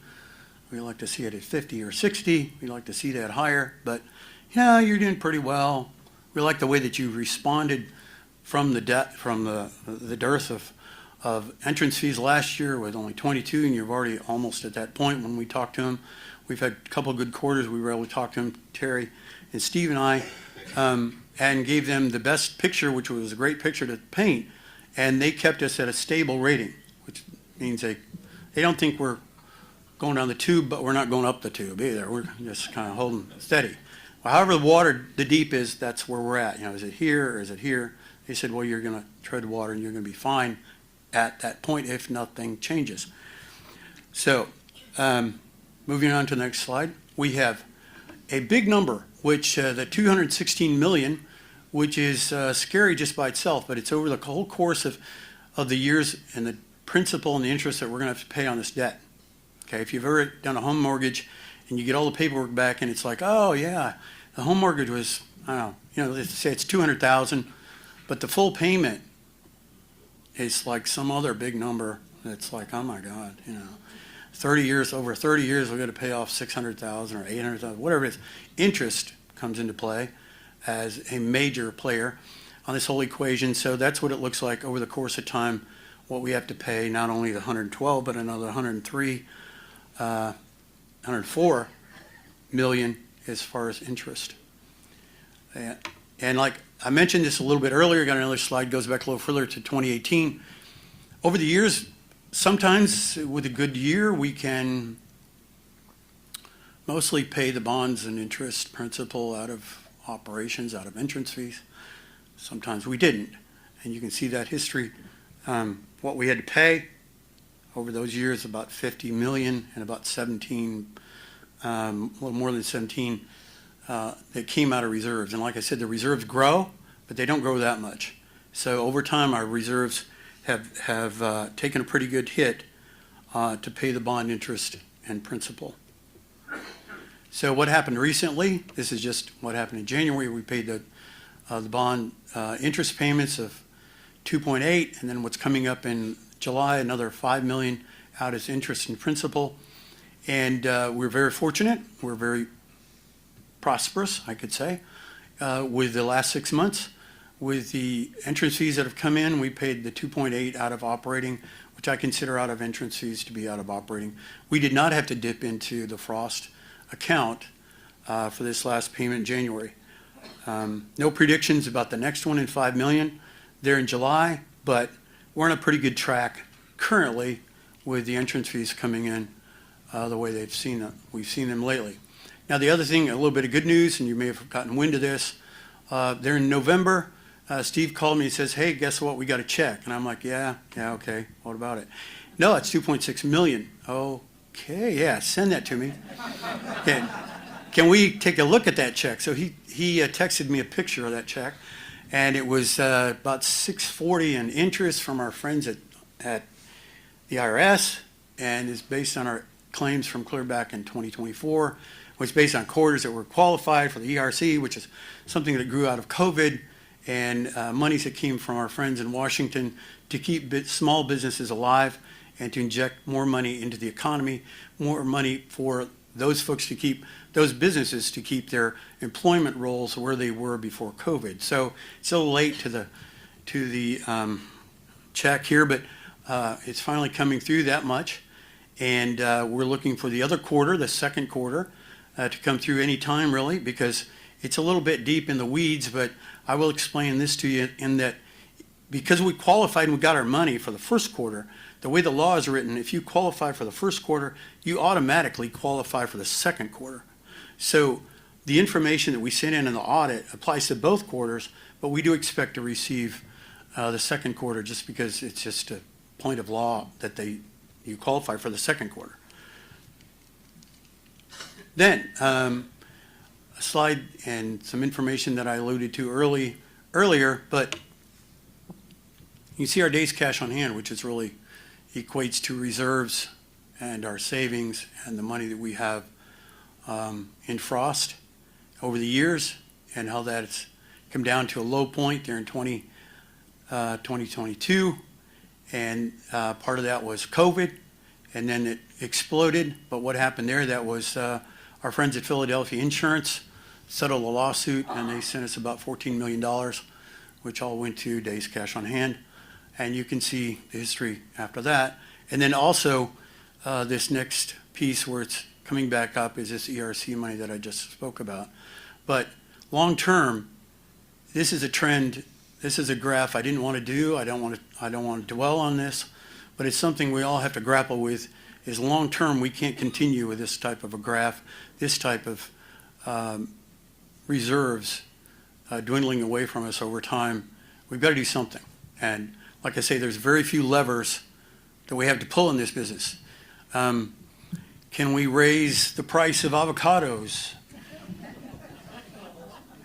We'd like to see it at 50 or 60. We'd like to see that higher. But, yeah, you're doing pretty well. We like the way that you responded from the debt, from the dearth of entrance fees last year with only 22, and you're already almost at that point when we talked to him. We've had a couple of good quarters. We were able to talk to him, Terry and Steve and I, and gave them the best picture, which was a great picture to paint, and they kept us at a stable rating, which means they don't think we're going down the tube, but we're not going up the tube either. We're just kind of holding steady. Well, however the water, the deep is, that's where we're at. Is it here or is it here? They said, well, you're going to tread water and you're going to be fine at that point if nothing changes. So, moving on to the next slide, we have a big number, which the 216 million, which is scary just by itself, but it's over the whole course of the years and the principal and the interest that we're going to have to pay on this debt. Okay, if you've ever done a home mortgage and you get all the paperwork back and it's like, oh yeah, the home mortgage was, I don't know, let's say it's 200,000, but the full payment is like some other big number. It's like, oh my God, 30 years, over 30 years, we're going to pay off 600,000 or 800,000, whatever it is. Interest comes into play as a major player on this whole equation. So that's what it looks like over the course of time, what we have to pay, not only the 112, but another 104 million as far as interest. And like I mentioned this a little bit earlier, got another slide, goes back a little further to 2018. Over the years, sometimes with a good year, we can mostly pay the bonds and interest principal out of operations, out of entrance fees. Sometimes we didn't. And you can see that history, what we had to pay over those years, about 50 million and about 17, a little more than 17, that came out of reserves. And like I said, the reserves grow, but they don't grow that much. So over time, our reserves have taken a pretty good hit to pay the bond interest and principal. So what happened recently, this is just what happened in January. We paid the bond interest payments of 2.8, and then what's coming up in July, another 5 million out as interest and principal. And we're very fortunate. We're very prosperous, I could say, with the last 6 months. With the entrance fees that have come in, we paid the 2.8 out of operating, which I consider out of entrance fees to be out of operating. We did not have to dip into the Frost account for this last payment in January. No predictions about the next one in 5 million there in July, but we're on a pretty good track currently with the entrance fees coming in the way we've seen them lately. Now the other thing, a little bit of good news, and you may have gotten wind of this, there in November, Steve called me and says, hey, guess what, we got a check. And I'm like, yeah, okay, what about it? No, it's 2.6 million. Okay, yeah, send that to me. Can we take a look at that check? So he texted me a picture of that check, and it was about $640 in interest from our friends at the IRS, and is based on our claims from clear back in 2024, was based on quarters that were qualified for the ERC, which is something that grew out of COVID, and monies that came from our friends in Washington to keep small businesses alive and to inject more money into the economy, more money for those folks to keep, those businesses to keep their employment roles where they were before COVID. So it's a little late to the check here, but it's finally coming through that much. And we're looking for the other quarter, the second quarter, to come through any time really, because it's a little bit deep in the weeds, but I will explain this to you in that because we qualified and we got our money for the first quarter, the way the law is written, if you qualify for the first quarter, you automatically qualify for the second quarter. So the information that we sent in the audit applies to both quarters, but we do expect to receive the second quarter just because it's just a point of law that you qualify for the second quarter. Then, a slide and some information that I alluded to earlier, but you see our days cash on hand, which is really equates to reserves and our savings and the money that we have in Frost over the years, and how that's come down to a low point there in 2022. And part of that was COVID, and then it exploded. But what happened there, that was our friends at Philadelphia Insurance settled a lawsuit, and they sent us about $14 million, which all went to days cash on hand. And you can see the history after that. And then also this next piece where it's coming back up is this ERC money that I just spoke about. But long term, this is a trend. This is a graph I didn't want to do. I don't want to dwell on this, but it's something we all have to grapple with. Is long term we can't continue with this type of a graph, this type of reserves dwindling away from us over time. We've got to do something. And like I say, there's very few levers that we have to pull in this business. Can we raise the price of avocados?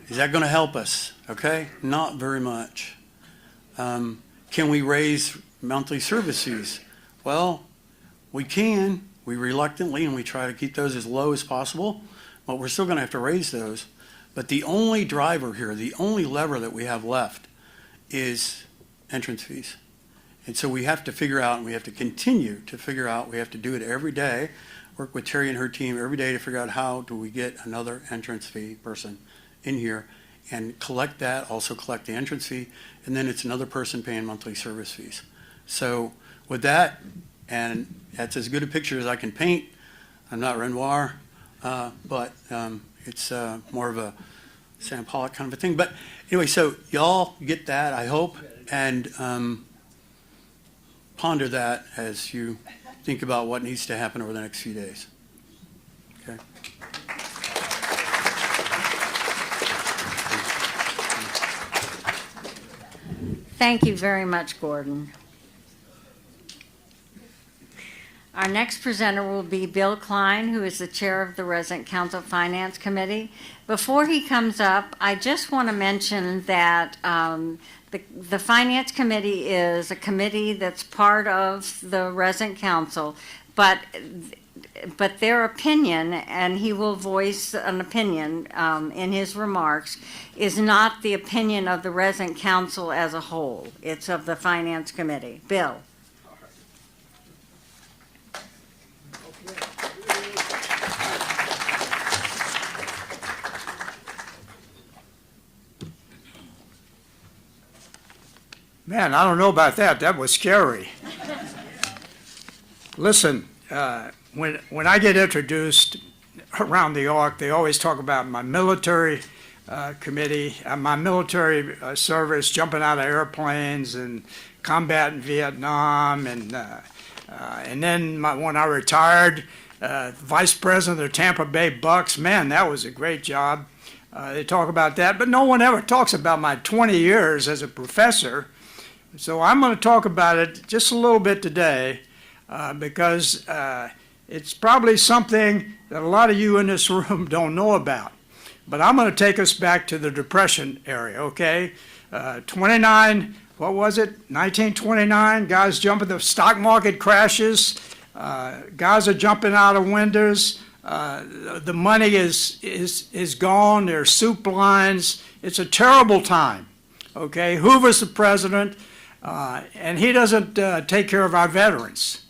Is that going to help us? Okay, not very much. Can we raise monthly service fees? Well, we can. We reluctantly, and we try to keep those as low as possible, but we're still going to have to raise those. But the only driver here, the only lever that we have left is entrance fees. And so we have to figure out, and we have to continue to figure out, we have to do it every day, work with Terry and her team every day to figure out how do we get another entrance fee person in here and collect that, also collect the entrance fee, and then it's another person paying monthly service fees. So with that, and that's as good a picture as I can paint. I'm not Renoir, but it's more of a Sam Pollock kind of a thing. But anyway, so y'all get that, I hope, and ponder that as you think about what needs to happen over the next few days. Okay. Thank you very much, Gordon. Our next presenter will be Bill Klein, who is the chair of the Resident Council Finance Committee. Before he comes up, I just want to mention that the Finance Committee is a committee that's part of the Resident Council, but their opinion, and he will voice an opinion in his remarks, is not the opinion of the Resident Council as a whole. It's of the Finance Committee. Bill. Man, I don't know about that. That was scary. Listen, when I get introduced around the Ark, they always talk about my military committee, my military service, jumping out of airplanes and combat in Vietnam, and then when I retired, vice president of the Tampa Bay Bucks. Man, that was a great job. They talk about that, but no one ever talks about my 20 years as a professor. So I'm going to talk about it just a little bit today because it's probably something that a lot of you in this room don't know about. But I'm going to take us back to the Depression area, okay? 29, what was it? 1929, guys jumping, the stock market crashes, guys are jumping out of windows, the money is gone, there's soup lines. It's a terrible time, okay? Hoover's the president. And he doesn't take care of our veterans.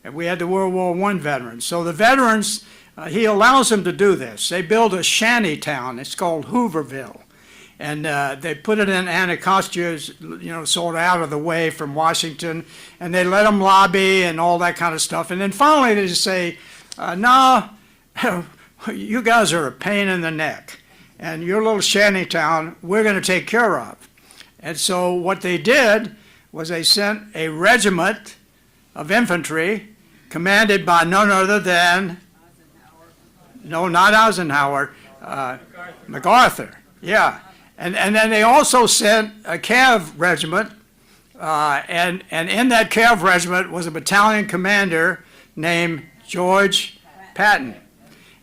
And we had the World War I veterans. So the veterans, he allows them to do this. They build a shanty town. It's called Hooverville. And they put it in Anacostia, sort of out of the way from Washington. And they let them lobby and all that kind of stuff. And then finally they just say, no, you guys are a pain in the neck. And your little shanty town, we're going to take care of. And so what they did was they sent a regiment of infantry commanded by none other than, no, not Eisenhower, MacArthur, yeah. And then they also sent a Cav regiment, and in that Cav regiment was a battalion commander named George Patton.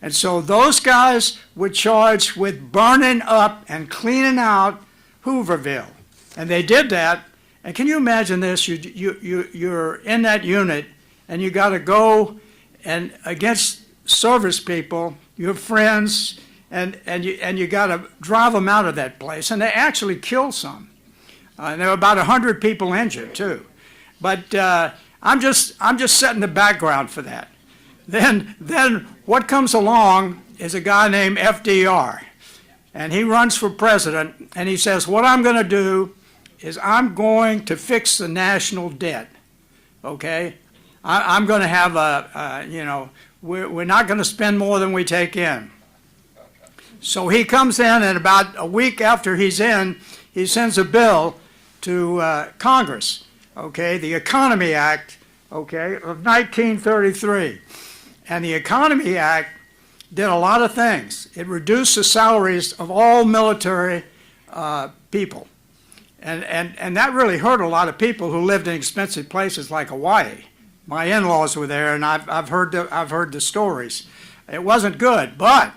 And so those guys were charged with burning up and cleaning out Hooverville. And they did that. And can you imagine this? You're in that unit, and you got to go and against service people, your friends, and you got to drive them out of that place. And they actually killed some. And there were about 100 people injured too. But I'm just setting the background for that. Then what comes along is a guy named FDR, and he runs for president, and he says, what I'm going to do is I'm going to fix the national debt, okay? I'm going to have we're not going to spend more than we take in. So he comes in, and about a week after he's in, he sends a bill to Congress, okay, the Economy Act, okay, of 1933. And the Economy Act did a lot of things. It reduced the salaries of all military people. And that really hurt a lot of people who lived in expensive places like Hawaii. My in-laws were there, and I've heard the stories. It wasn't good, but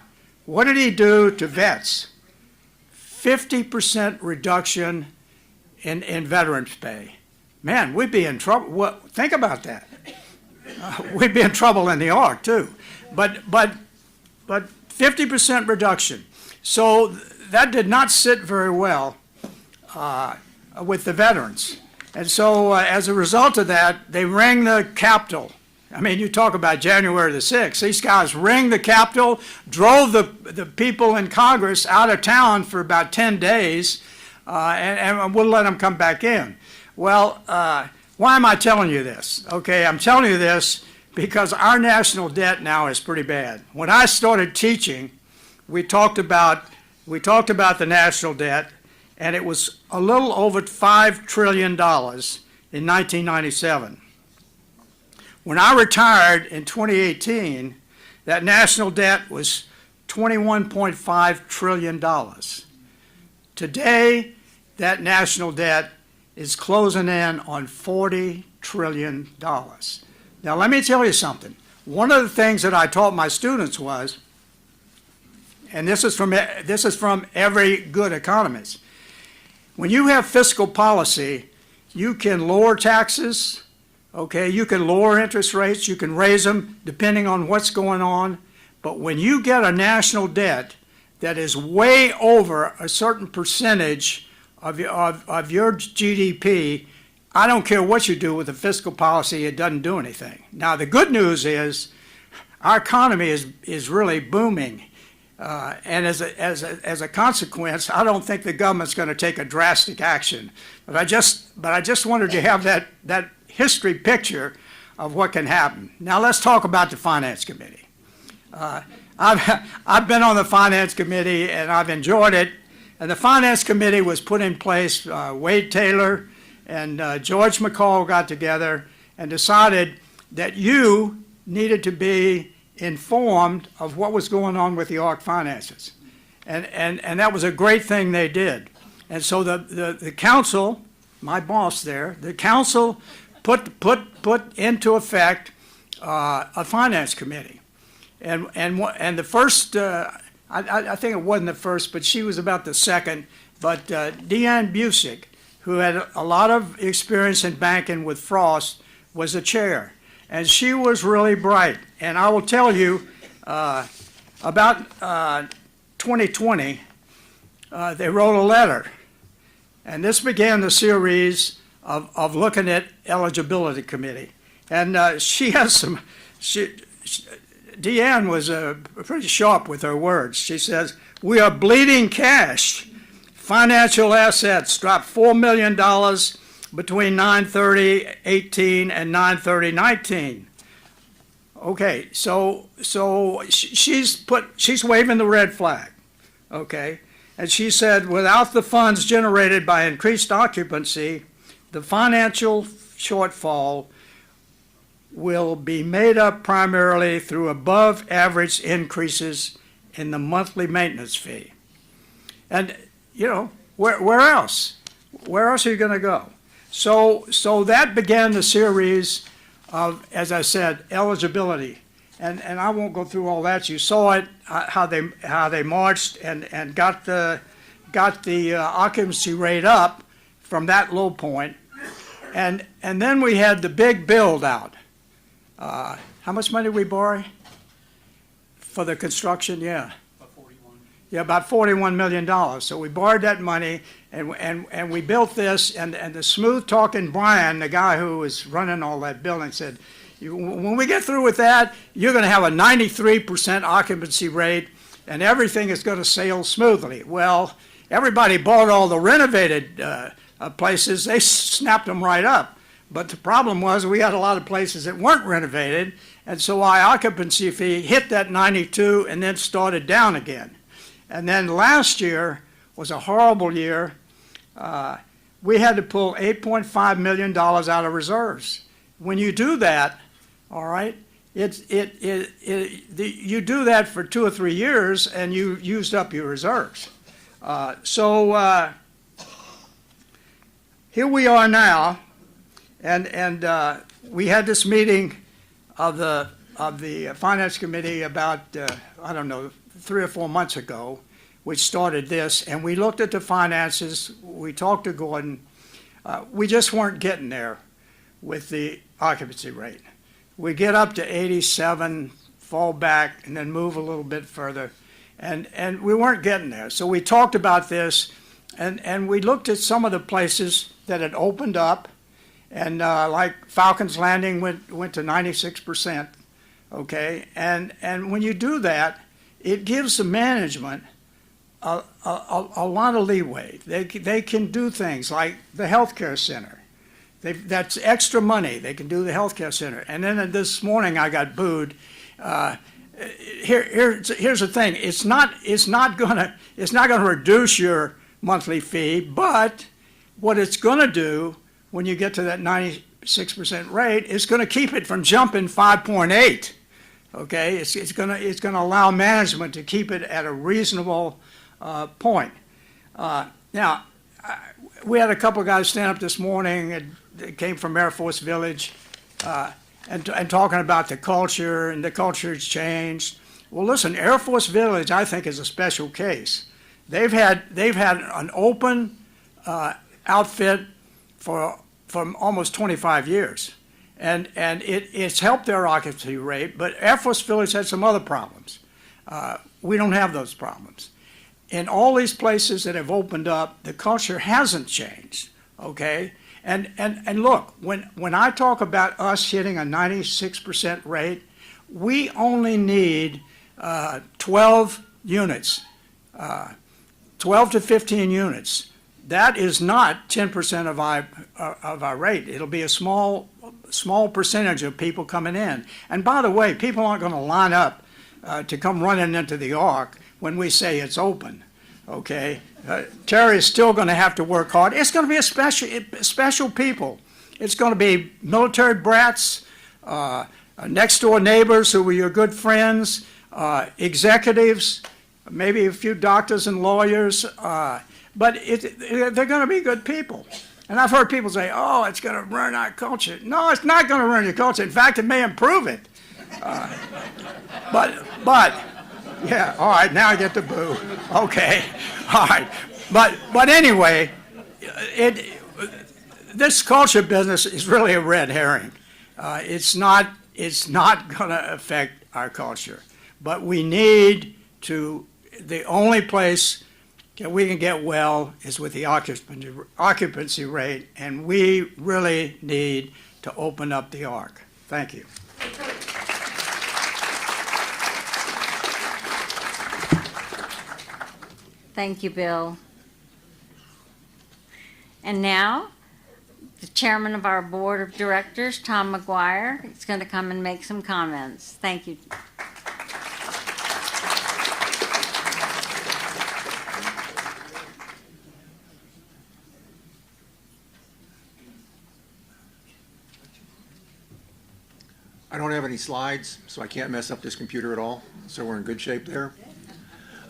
what did he do to vets? 50% reduction in veterans pay. Man, we'd be in trouble. Think about that. We'd be in trouble in the Ark too. But 50% reduction. So that did not sit very well with the veterans. And so as a result of that, they rang the Capitol. I mean, you talk about January the 6th. These guys rang the Capitol, drove the people in Congress out of town for about 10 days, and wouldn't let them come back in. Well, why am I telling you this? Okay, I'm telling you this because our national debt now is pretty bad. When I started teaching, we talked about the national debt, and it was a little over $5 trillion in 1997. When I retired in 2018, that national debt was $21.5 trillion. Today, that national debt is closing in on $40 trillion. Now, let me tell you something. One of the things that I taught my students was, and this is from every good economist, when you have fiscal policy, you can lower taxes, okay, you can lower interest rates, you can raise them depending on what's going on, but when you get a national debt that is way over a certain percentage of your GDP, I don't care what you do with the fiscal policy, it doesn't do anything. Now, the good news is our economy is really booming. And as a consequence, I don't think the government's going to take a drastic action. But I just wanted to have that history picture of what can happen. Now let's talk about the Finance Committee. I've been on the Finance Committee and I've enjoyed it. And the Finance Committee was put in place. Wade Taylor and George McCall got together and decided that you needed to be informed of what was going on with the ARC finances. And that was a great thing they did. And so the council, my boss there, the council put into effect a finance committee. And the first, I think it wasn't the first, but she was about the second, but Deanne Busick, who had a lot of experience in banking with Frost, was the chair. And she was really bright. And I will tell you, about 2020, they wrote a letter. And this began the series of looking at eligibility committee. And she has some, Deanne was pretty sharp with her words. She says, "We are bleeding cash. Financial assets dropped $4 million between 9/30/18 and 9/30/19. Okay, so she's waving the red flag, okay? And she said, without the funds generated by increased occupancy, the financial shortfall will be made up primarily through above average increases in the monthly maintenance fee. And, you know, where else? Where else are you going to go? So that began the series of, as I said, eligibility. And I won't go through all that. You saw it, how they marched and got the occupancy rate up from that low point. And then we had the big build out. How much money did we borrow for the construction? Yeah. Yeah, about $41 million. So we borrowed that money and we built this, and the smooth-talking Brian, the guy who was running all that building, said, when we get through with that, you're going to have a 93% occupancy rate, and everything is going to sail smoothly. Well, everybody bought all the renovated places. They snapped them right up. But the problem was we had a lot of places that weren't renovated, and so our occupancy fee hit that 92 and then started down again. And then last year was a horrible year. we had to pull $8.5 million out of reserves. When you do that, all right, you do that for 2 or 3 years and you used up your reserves. So here we are now, and we had this meeting of the Finance Committee about, I don't know, 3 or 4 months ago, which started this, and we looked at the finances, we talked to Gordon, we just weren't getting there with the occupancy rate. We get up to 87, fall back, and then move a little bit further, and we weren't getting there. So we talked about this, and we looked at some of the places that had opened up, and like Falcons Landing went to 96%, okay? And when you do that, it gives the management a lot of leeway. They can do things like the healthcare center. That's extra money. They can do the healthcare center. And then this morning I got booed. Here's the thing. It's not gonna reduce your monthly fee, but what it's gonna do when you get to that 96% rate, is gonna keep it from jumping 5.8. Okay, it's gonna allow management to keep it at a reasonable point. Now, we had a couple of guys stand up this morning that came from Air Force Village and talking about the culture, and the culture has changed. Well, listen, Air Force Village, I think, is a special case. They've had an open outfit for almost 25 years. And it's helped their occupancy rate, but Air Force Village had some other problems. We don't have those problems. In all these places that have opened up, the culture hasn't changed, okay? And look, when I talk about us hitting a 96% rate, we only need 12 units, 12 to 15 units. That is not 10% of our rate. It'll be a small percentage of people coming in. And by the way, people aren't going to line up to come running into the Ark when we say it's open, okay? Terry is still going to have to work hard. It's going to be a special people. It's going to be military brats, next door neighbors who were your good friends, executives, maybe a few doctors and lawyers, but they're going to be good people. And I've heard people say, oh, it's going to ruin our culture. No, it's not going to ruin your culture. In fact, it may improve it. But, yeah, all right, now I get the boo. Okay, all right. But anyway, this culture business is really a red herring. It's not going to affect our culture. But we need to, the only place that we can get well is with the occupancy rate, and we really need to open up the Ark. Thank you. Thank you, Bill. And now, the chairman of our board of directors, Tom McGuire, is going to come and make some comments. Thank you. I don't have any slides, so I can't mess up this computer at all, so we're in good shape there.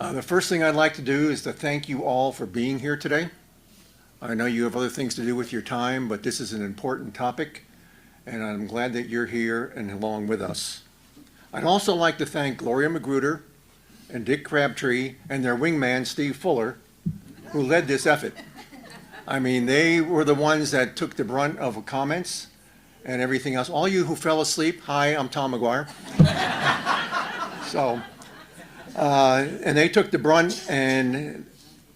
The first thing I'd like to do is to thank you all for being here today. I know you have other things to do with your time, but this is an important topic, and I'm glad that you're here and along with us. I'd also like to thank Gloria Magruder and Dick Crabtree and their wingman, Steve Fuller, who led this effort. I mean, they were the ones that took the brunt of comments and everything else. All you who fell asleep, hi, I'm Tom McGuire. So, and they took the brunt and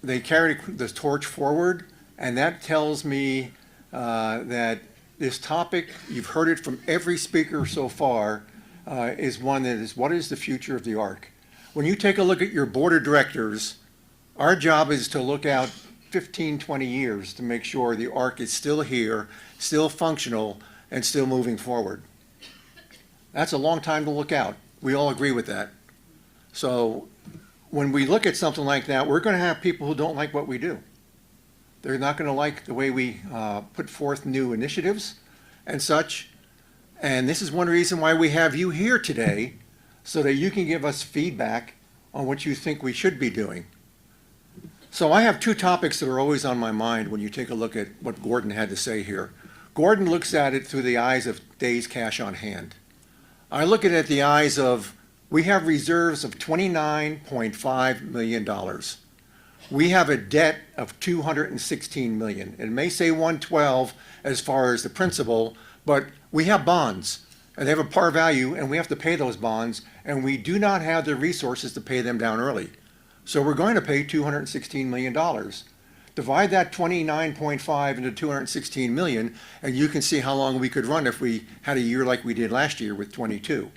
they carried the torch forward, and that tells me that this topic, you've heard it from every speaker so far, is one that is, what is the future of the Ark? When you take a look at your board of directors, our job is to look out 15, 20 years to make sure the Ark is still here, still functional, and still moving forward. That's a long time to look out. We all agree with that. So when we look at something like that, we're going to have people who don't like what we do. They're not going to like the way we put forth new initiatives and such. And this is one reason why we have you here today, so that you can give us feedback on what you think we should be doing. So I have two topics that are always on my mind when you take a look at what Gordon had to say here. Gordon looks at it through the eyes of days cash on hand. I look at it the eyes of, we have reserves of $29.5 million. We have a debt of $216 million. It may say 112 as far as the principal, but we have bonds, and they have a par value, and we have to pay those bonds, and we do not have the resources to pay them down early. So we're going to pay $216 million. Divide that 29.5 into 216 million, and you can see how long we could run if we had a year like we did last year with 22.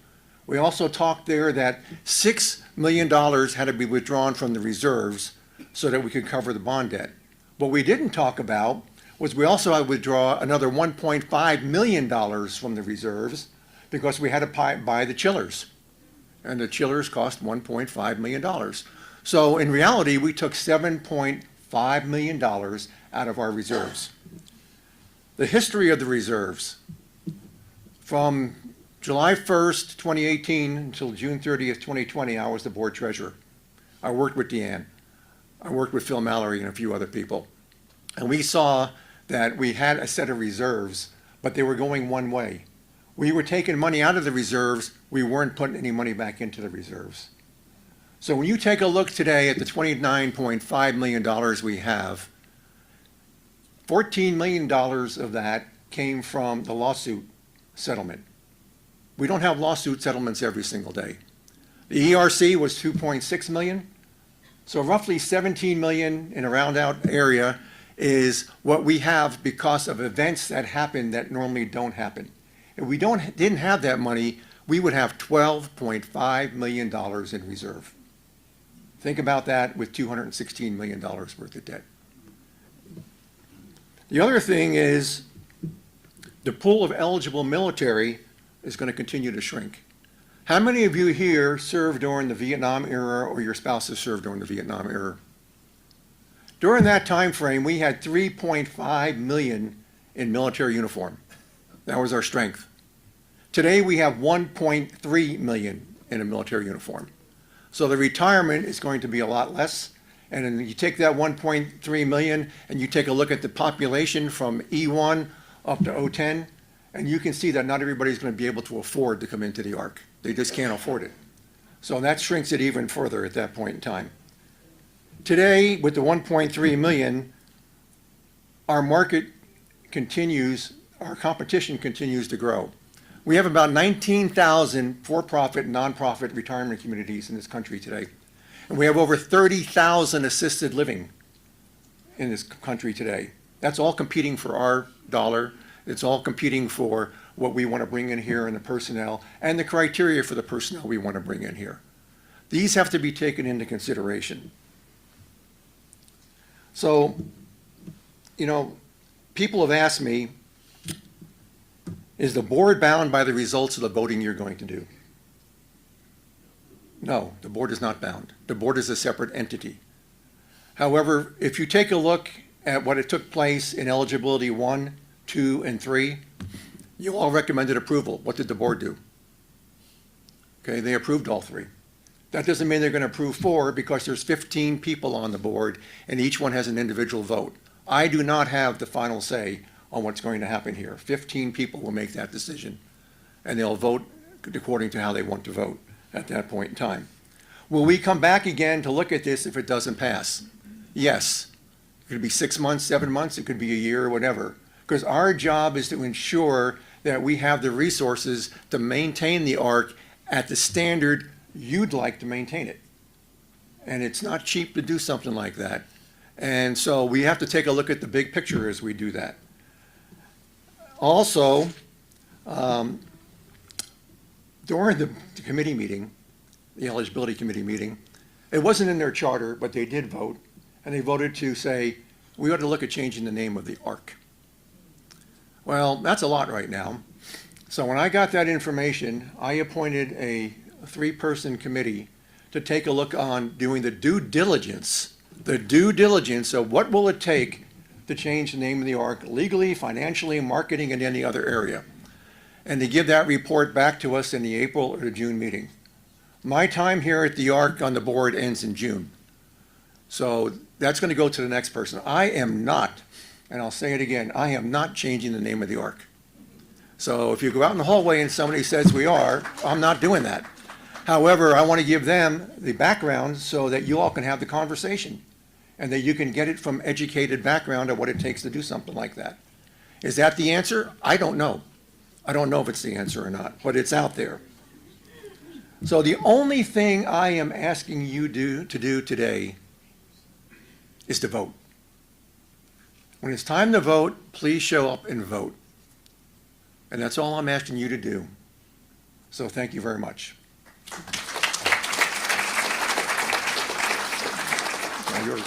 We also talked there that $6 million had to be withdrawn from the reserves so that we could cover the bond debt. What we didn't talk about was we also had to withdraw another $1.5 million from the reserves because we had to buy the chillers. And the chillers cost $1.5 million. So in reality, we took $7.5 million out of our reserves. The history of the reserves. From July 1st, 2018 until June 30th, 2020, I was the board treasurer. I worked with Deanne. I worked with Phil Mallory and a few other people. And we saw that we had a set of reserves, but they were going one way. We were taking money out of the reserves. We weren't putting any money back into the reserves. So when you take a look today at the $29.5 million we have, $14 million of that came from the lawsuit settlement. We don't have lawsuit settlements every single day. The ERC was $2.6 million. So roughly $17 million in a round out area is what we have because of events that happen that normally don't happen. If we didn't have that money, we would have $12.5 million in reserve. Think about that with $216 million worth of debt. The other thing is the pool of eligible military is going to continue to shrink. How many of you here served during the Vietnam era or your spouses served during the Vietnam era? During that time frame, we had 3.5 million in military uniform. That was our strength. Today, we have 1.3 million in a military uniform. So the retirement is going to be a lot less. And then you take that 1.3 million and you take a look at the population from E1 up to O10, and you can see that not everybody's going to be able to afford to come into the Ark. They just can't afford it. So that shrinks it even further at that point in time. Today, with the 1.3 million, our market continues, our competition continues to grow. We have about 19,000 for-profit, nonprofit retirement communities in this country today. And we have over 30,000 assisted living in this country today. That's all competing for our dollar. It's all competing for what we want to bring in here and the personnel and the criteria for the personnel we want to bring in here. These have to be taken into consideration. So, you know, people have asked me, is the board bound by the results of the voting you're going to do? No, the board is not bound. The board is a separate entity. However, if you take a look at what it took place in eligibility 1, 2, and 3, you all recommended approval. What did the board do? Okay, they approved all 3. That doesn't mean they're going to approve 4 because there's 15 people on the board and each one has an individual vote. I do not have the final say on what's going to happen here. 15 people will make that decision and they'll vote according to how they want to vote at that point in time. Will we come back again to look at this if it doesn't pass? Yes. It could be 6 months, 7 months, it could be a year or whatever. Because our job is to ensure that we have the resources to maintain the Ark at the standard you'd like to maintain it. And it's not cheap to do something like that. And so we have to take a look at the big picture as we do that. Also, during the committee meeting, the eligibility committee meeting, it wasn't in their charter, but they did vote. And they voted to say, we ought to look at changing the name of the Ark. Well, that's a lot right now. So when I got that information, I appointed a 3-person committee to take a look on doing the due diligence of what will it take to change the name of the ARC legally, financially, marketing, and any other area, and to give that report back to us in the April or the June meeting. My time here at the ARC on the board ends in June. So that's going to go to the next person. I am not, and I'll say it again, I am not changing the name of the ARC. So if you go out in the hallway and somebody says we are, I'm not doing that. However, I want to give them the background so that you all can have the conversation and that you can get it from educated background of what it takes to do something like that. Is that the answer? I don't know. I don't know if it's the answer or not, but it's out there. So the only thing I am asking you to do today is to vote. When it's time to vote, please show up and vote. And that's all I'm asking you to do. So thank you very much. Now yours.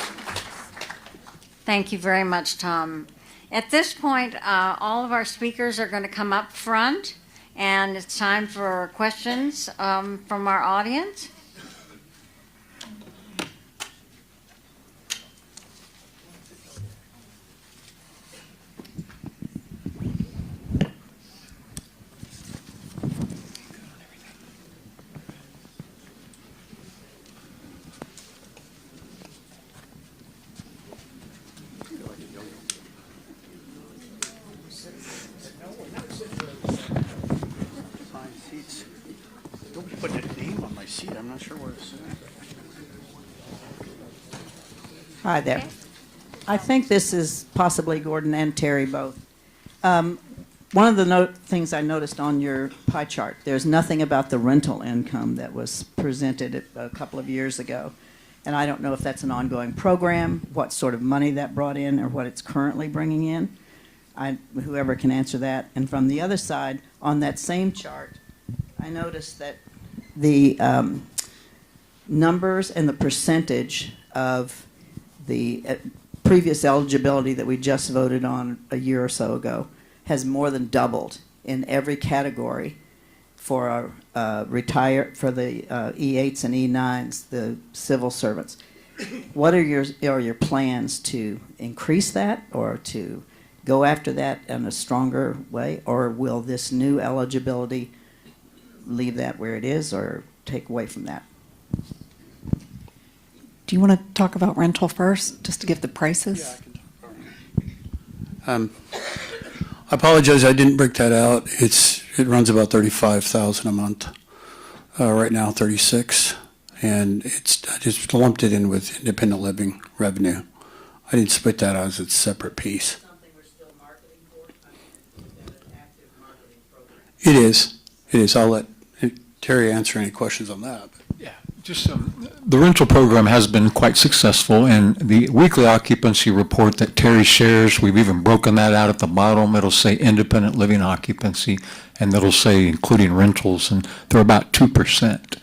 Thank you very much, Tom. At this point, all of our speakers are going to come up front, and it's time for questions from our audience. Don't put a name on my seat. I'm not sure where it's at. Hi there. Okay. I think this is possibly Gordon and Terry both. One of the things I noticed on your pie chart, there's nothing about the rental income that was presented a couple of years ago. And I don't know if that's an ongoing program, what sort of money that brought in, or what it's currently bringing in. Whoever can answer that. And from the other side, on that same chart, I noticed that the numbers and the percentage of the previous eligibility that we just voted on a year or so ago has more than doubled in every category for the E8s and E9s, the civil servants. What are your plans to increase that or to go after that in a stronger way, or will this new eligibility leave that where it is or take away from that? Do you want to talk about rental first, just to give the prices? Yeah, I can talk. I apologize, I didn't break that out. It runs about $35,000 a month. Right now, 36, and I just lumped it in with independent living revenue. I didn't split that out as a separate piece. Something we're still marketing for? An active marketing program. It is. I'll let Terry answer any questions on that. Yeah, just the rental program has been quite successful, and the weekly occupancy report that Terry shares, we've even broken that out at the bottom. It'll say independent living occupancy, and it'll say including rentals, and they're about 2%.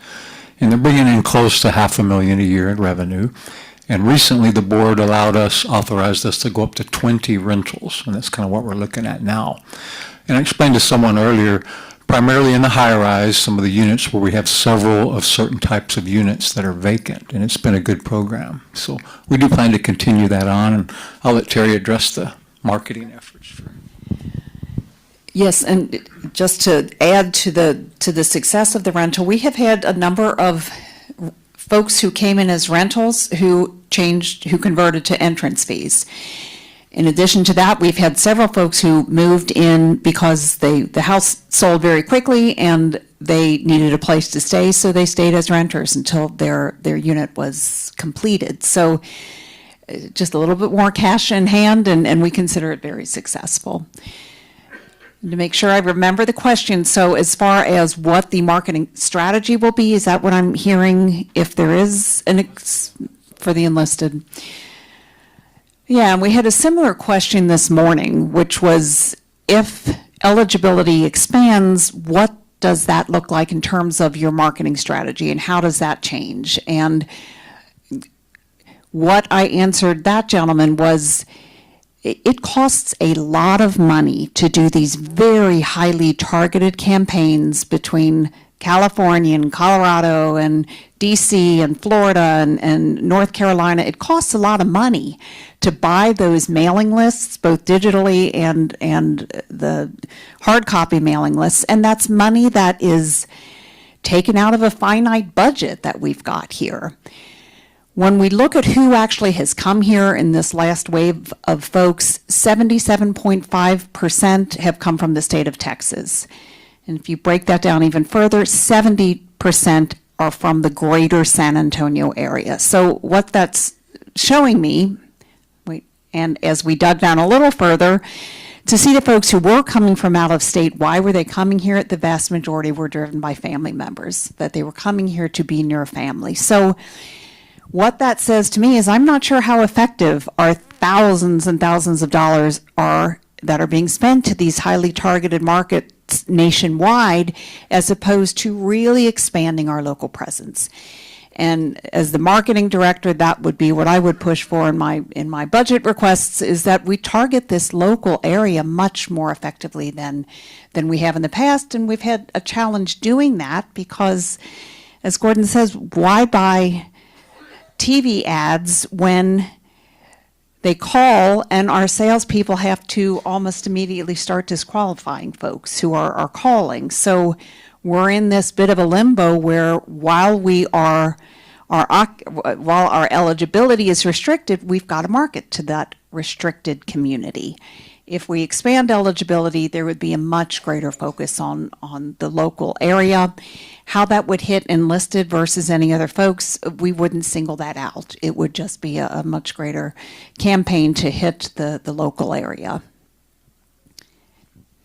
And they're bringing in close to $500,000 a year in revenue. And recently, the board authorized us to go up to 20 rentals, and that's kind of what we're looking at now. And I explained to someone earlier, primarily in the high-rise, some of the units where we have several of certain types of units that are vacant, and it's been a good program. So we do plan to continue that on, and I'll let Terry address the marketing efforts. Yes, and just to add to the success of the rental, we have had a number of folks who came in as rentals who converted to entrance fees. In addition to that, we've had several folks who moved in because the house sold very quickly and they needed a place to stay, so they stayed as renters until their unit was completed. So just a little bit more cash in hand, and we consider it very successful. To make sure I remember the question, so as far as what the marketing strategy will be, is that what I'm hearing, if there is for the enlisted? Yeah, and we had a similar question this morning, which was if eligibility expands, what does that look like in terms of your marketing strategy, and how does that change? And what I answered that gentleman was, it costs a lot of money to do these very highly targeted campaigns between California and Colorado and DC and Florida and North Carolina, it costs a lot of money to buy those mailing lists, both digitally and the hard copy mailing lists. And that's money that is taken out of a finite budget that we've got here. When we look at who actually has come here in this last wave of folks, 77.5% have come from the state of Texas. And if you break that down even further, 70% are from the greater San Antonio area. So what that's showing me, and as we dug down a little further, to see the folks who were coming from out of state, why were they coming here? The vast majority were driven by family members, that they were coming here to be near family. So what that says to me is I'm not sure how effective our thousands and thousands of dollars are that are being spent to these highly targeted markets nationwide, as opposed to really expanding our local presence. And as the marketing director, that would be what I would push for in my budget requests, is that we target this local area much more effectively than we have in the past. And we've had a challenge doing that because, as Gordon says, why buy TV ads when they call and our salespeople have to almost immediately start disqualifying folks who are calling? So we're in this bit of a limbo where while our eligibility is restricted, we've got to market to that restricted community. If we expand eligibility, there would be a much greater focus on the local area. How that would hit enlisted versus any other folks, we wouldn't single that out. It would just be a much greater campaign to hit the local area.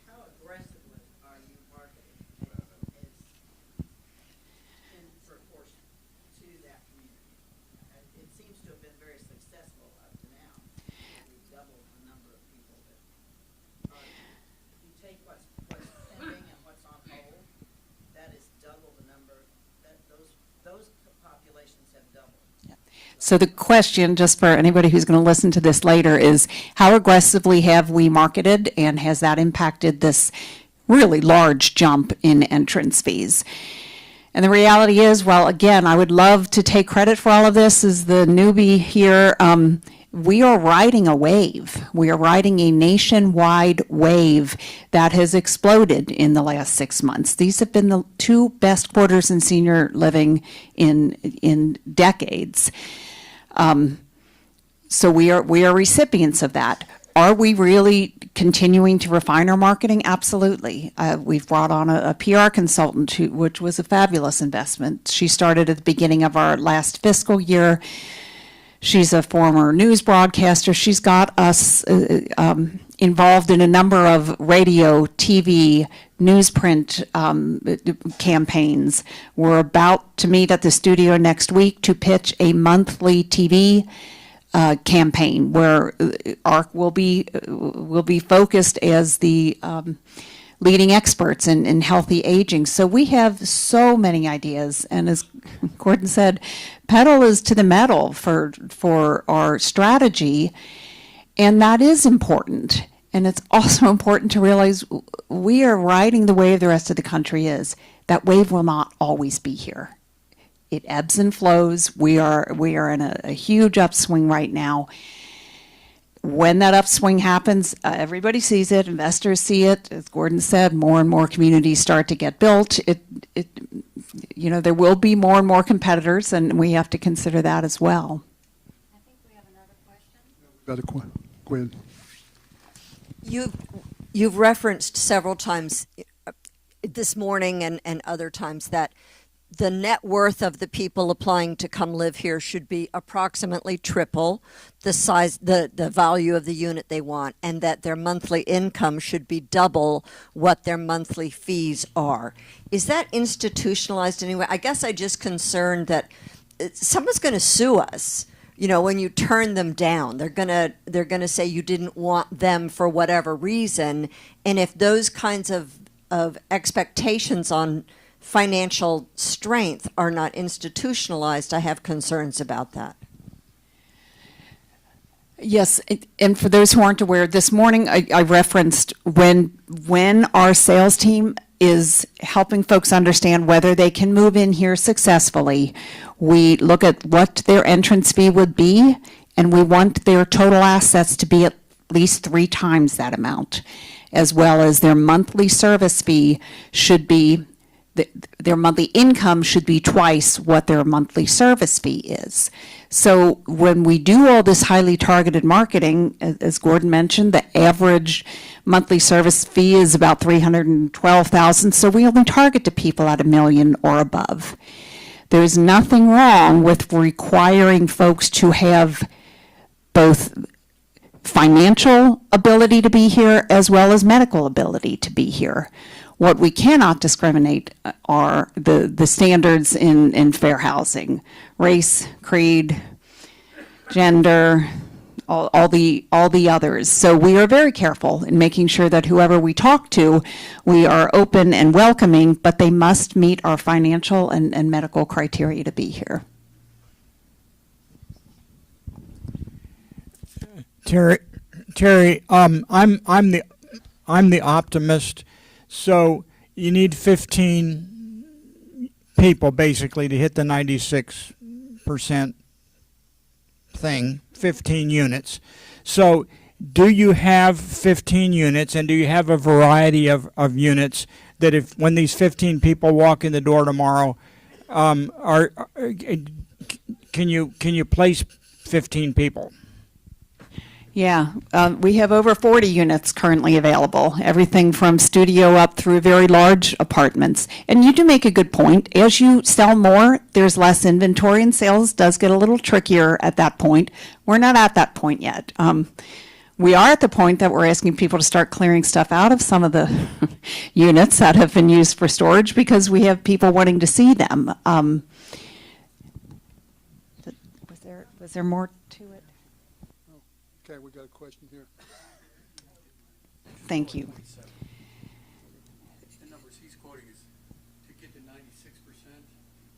How aggressively are you marketing in proportion to that community? It seems to have been very successful up to now. We've doubled the number of people that are, if you take what's pending and what's on hold, that is double the number, that those populations have doubled. So the question, just for anybody who's going to listen to this later, is how aggressively have we marketed, and has that impacted this really large jump in entrance fees? And the reality is, well, again, I would love to take credit for all of this as the newbie here. We are riding a wave. We are riding a nationwide wave that has exploded in the last 6 months. These have been the 2 best quarters in senior living in decades. So we are recipients of that. Are we really continuing to refine our marketing? Absolutely. We've brought on a PR consultant, which was a fabulous investment. She started at the beginning of our last fiscal year. She's a former news broadcaster. She's got us involved in a number of radio, TV, newsprint campaigns. We're about to meet at the studio next week to pitch a monthly TV campaign where ARC will be focused as the leading experts in healthy aging. So we have so many ideas, and as Gordon said, pedal is to the metal for our strategy, and that is important. And it's also important to realize we are riding the wave the rest of the country is. That wave will not always be here. It ebbs and flows. We are in a huge upswing right now. When that upswing happens, everybody sees it. Investors see it. As Gordon said, more and more communities start to get built. There will be more and more competitors, and we have to consider that as well. I think we have another question. Go ahead. You've referenced several times this morning and other times that the net worth of the people applying to come live here should be approximately triple the size, the value of the unit they want, and that their monthly income should be double what their monthly fees are. Is that institutionalized anyway? I guess I'm just concerned that someone's going to sue us. When you turn them down, they're gonna say you didn't want them for whatever reason, and if those kinds of expectations on financial strength are not institutionalized, I have concerns about that. Yes, and for those who aren't aware, this morning I referenced when our sales team is helping folks understand whether they can move in here successfully. We look at what their entrance fee would be, and we want their total assets to be at least 3 times that amount, as well as their monthly service fee should be, their monthly income should be twice what their monthly service fee is. So when we do all this highly targeted marketing, as Gordon mentioned, the average monthly service fee is about $312,000, so we only target to people at $1 million or above. There's nothing wrong with requiring folks to have both financial ability to be here as well as medical ability to be here. What we cannot discriminate are the standards in fair housing: race, creed, gender, all the others. So we are very careful in making sure that whoever we talk to, we are open and welcoming, but they must meet our financial and medical criteria to be here. Terry, I'm the optimist. So you need 15 people basically to hit the 96% thing, 15 units. So do you have 15 units, and do you have a variety of units that if when these 15 people walk in the door tomorrow, can you place 15 people? Yeah, we have over 40 units currently available, everything from studio up through very large apartments. And you do make a good point. As you sell more, there's less inventory, and sales does get a little trickier at that point. We're not at that point yet. We are at the point that we're asking people to start clearing stuff out of some of the units that have been used for storage because we have people wanting to see them. Was there more to it? Okay, we got a question here. Thank you. The numbers he's quoting is to get to 96%,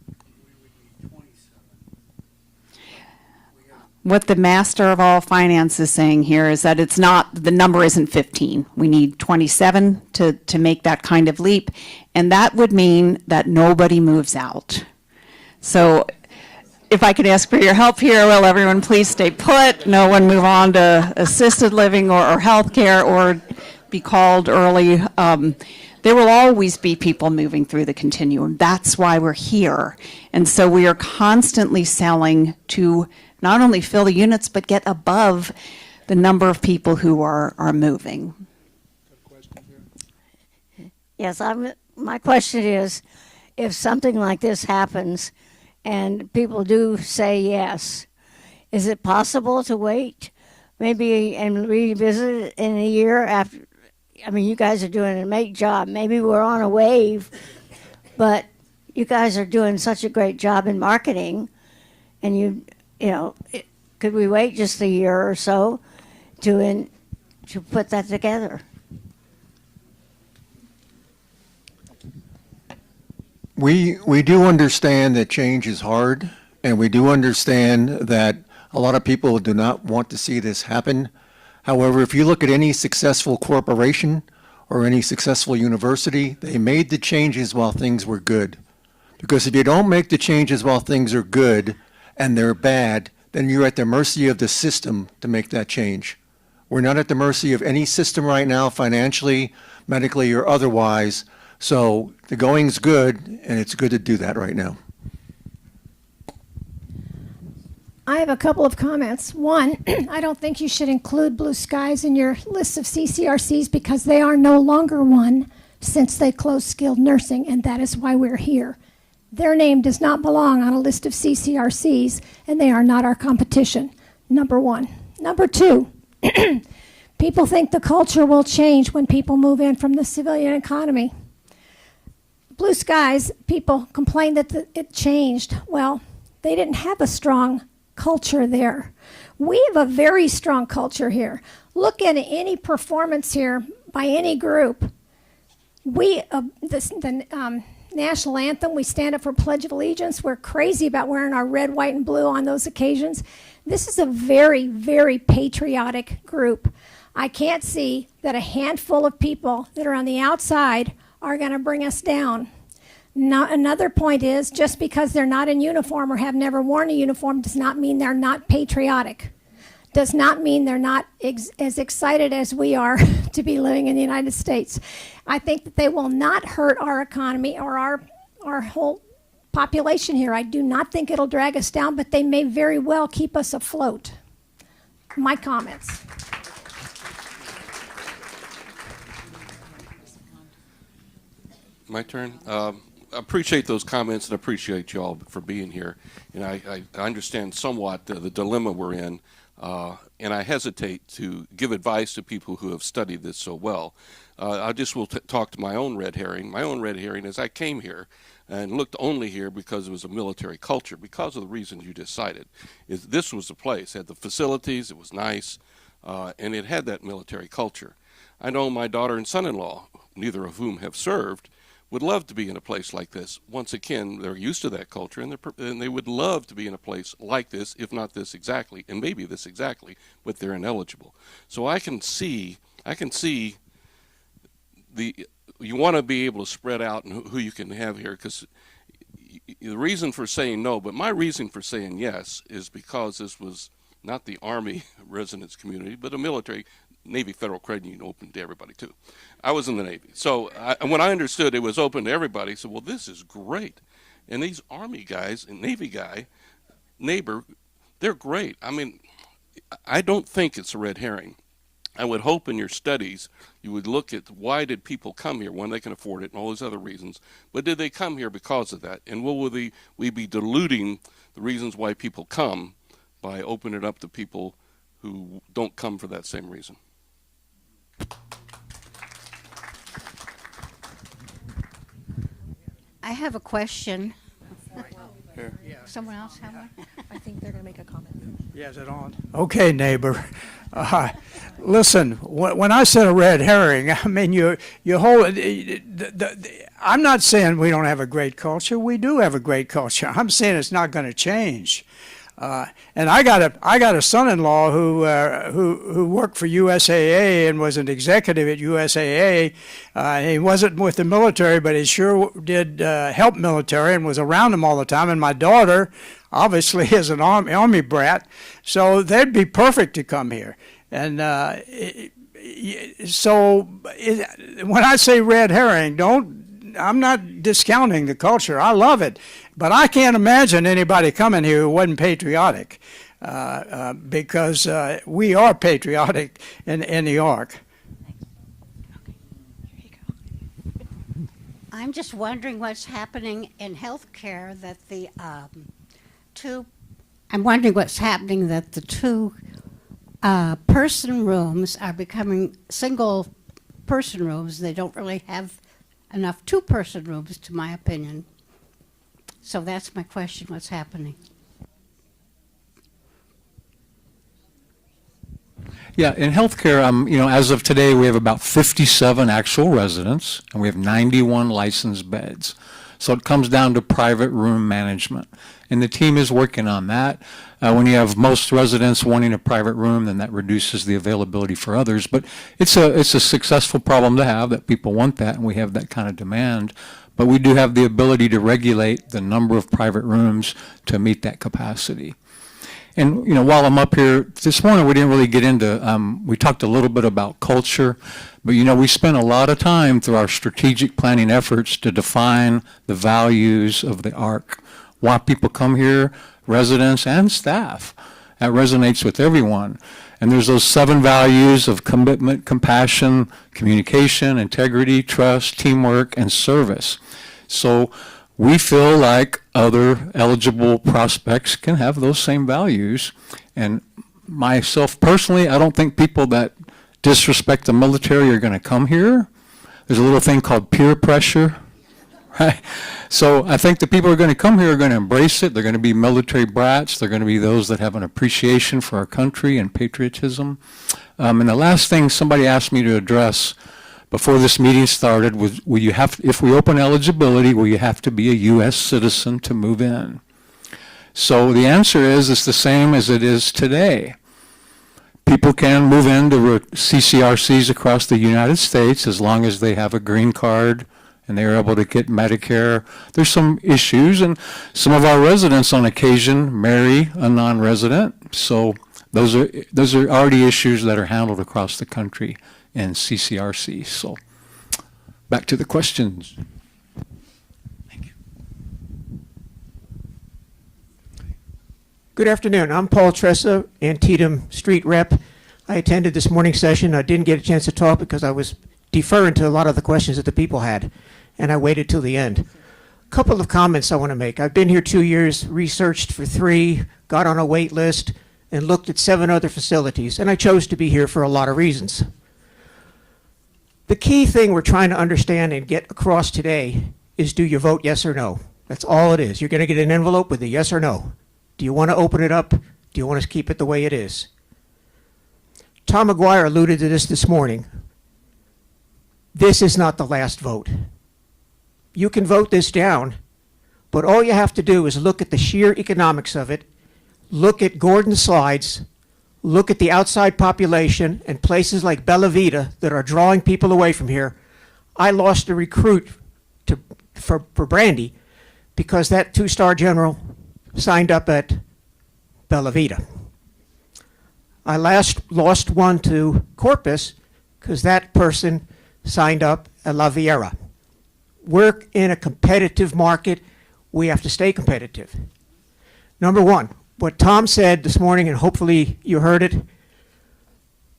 we would need 27. What the master of all finance is saying here is that it's not, the number isn't 15. We need 27 to make that kind of leap. And that would mean that nobody moves out. So if I could ask for your help here, will everyone please stay put? No one move on to assisted living or health care or be called early. There will always be people moving through the continuum. That's why we're here. And so we are constantly selling to not only fill the units, but get above the number of people who are moving. Yes, my question is, if something like this happens and people do say yes, is it possible to wait maybe and revisit it in a year after? I mean, you guys are doing an amazing job. Maybe we're on a wave, but you guys are doing such a great job in marketing, and you know, could we wait just a year or so to put that together? We do understand that change is hard, and we do understand that a lot of people do not want to see this happen. However, if you look at any successful corporation or any successful university, they made the changes while things were good. Because if you don't make the changes while things are good and they're bad, then you're at the mercy of the system to make that change. We're not at the mercy of any system right now, financially, medically, or otherwise. So the going's good, and it's good to do that right now. I have a couple of comments. One, I don't think you should include Blue Skies in your list of CCRCs because they are no longer one since they closed skilled nursing, and that is why we're here. Their name does not belong on a list of CCRCs, and they are not our competition, number one. Number two, people think the culture will change when people move in from the civilian economy. Blue Skies, people complain that it changed. Well, they didn't have a strong culture there. We have a very strong culture here. Look at any performance here by any group. We, the national anthem, we stand up for Pledge of Allegiance. We're crazy about wearing our red, white, and blue on those occasions. This is a very, very patriotic group. I can't see that a handful of people that are on the outside are going to bring us down. Another point is just because they're not in uniform or have never worn a uniform does not mean they're not patriotic. Does not mean they're not as excited as we are to be living in the United States. I think that they will not hurt our economy or our whole population here. I do not think it'll drag us down, but they may very well keep us afloat. My comments. My turn. I appreciate those comments and appreciate you all for being here. And I understand somewhat the dilemma we're in, and I hesitate to give advice to people who have studied this so well. I just will talk to my own red herring. My own red herring is I came here and looked only here because it was a military culture, because of the reasons you just cited. This was the place. It had the facilities, it was nice, and it had that military culture. I know my daughter and son-in-law, neither of whom have served, would love to be in a place like this. Once again, they're used to that culture, and they would love to be in a place like this, if not this exactly, and maybe this exactly, but they're ineligible. So I can see you want to be able to spread out and who you can have here, because the reason for saying no, but my reason for saying yes is because this was not the Army residence community, but a military, Navy Federal Credit Union open to everybody too. I was in the Navy. So when I understood it was open to everybody, I said, well, this is great. And these Army guys and Navy guy, neighbor, they're great. I mean, I don't think it's a red herring. I would hope in your studies you would look at why did people come here when they can afford it and all these other reasons, but did they come here because of that? And will we be diluting the reasons why people come by opening it up to people who don't come for that same reason? I have a question. Someone else have one? I think they're going to make a comment. Yeah, is it on? Okay, neighbor. Listen, when I said a red herring, I mean you hold. I'm not saying we don't have a great culture. We do have a great culture. I'm saying it's not going to change. And I got a son-in-law who worked for USAA and was an executive at USAA. He wasn't with the military, but he sure did help military and was around them all the time. And my daughter, obviously, is an army brat, so they'd be perfect to come here. And so when I say red herring, I'm not discounting the culture. I love it. But I can't imagine anybody coming here who wasn't patriotic, because we are patriotic in the Ark. I'm just wondering what's happening in healthcare that I'm wondering what's happening that the two person rooms are becoming single person rooms. They don't really have enough two-person rooms, to my opinion. So that's my question, what's happening? Yeah, in healthcare, as of today, we have about 57 actual residents, and we have 91 licensed beds. So it comes down to private room management, and the team is working on that. When you have most residents wanting a private room, then that reduces the availability for others. But it's a successful problem to have, that people want that, and we have that kind of demand. But we do have the ability to regulate the number of private rooms to meet that capacity. And, while I'm up here this morning, we didn't really get into, we talked a little bit about culture, but, we spent a lot of time through our strategic planning efforts to define the values of the ARC, why people come here, residents and staff. That resonates with everyone. And there's those 7 values of commitment, compassion, communication, integrity, trust, teamwork, and service. So we feel like other eligible prospects can have those same values. And myself personally, I don't think people that disrespect the military are going to come here. There's a little thing called peer pressure, right? So I think the people who are going to come here are going to embrace it. They're going to be military brats. They're going to be those that have an appreciation for our country and patriotism. And the last thing somebody asked me to address before this meeting started was, if we open eligibility, will you have to be a U.S. citizen to move in? So the answer is it's the same as it is today. People can move into CCRCs across the United States as long as they have a green card and they are able to get Medicare. There's some issues, and some of our residents on occasion marry a non-resident, so those are already issues that are handled across the country in CCRC. So back to the questions. Good afternoon. I'm Paul Tressa, Antietam Street Rep. I attended this morning's session. I didn't get a chance to talk because I was deferring to a lot of the questions that the people had, and I waited till the end. A couple of comments I want to make. I've been here 2 years, researched for 3, got on a wait list, and looked at 7 other facilities, and I chose to be here for a lot of reasons. The key thing we're trying to understand and get across today is, do you vote yes or no? That's all it is. You're going to get an envelope with a yes or no. Do you want to open it up? Do you want to keep it the way it is? Tom McGuire alluded to this morning. This is not the last vote. You can vote this down, but all you have to do is look at the sheer economics of it, look at Gordon's slides, look at the outside population and places like Bella Vita that are drawing people away from here. I lost a recruit for Brandy because that 2-star general signed up at Bella Vita. I lost one to Corpus because that person signed up at La Viera. We're in a competitive market. We have to stay competitive. Number one, what Tom said this morning, and hopefully you heard it,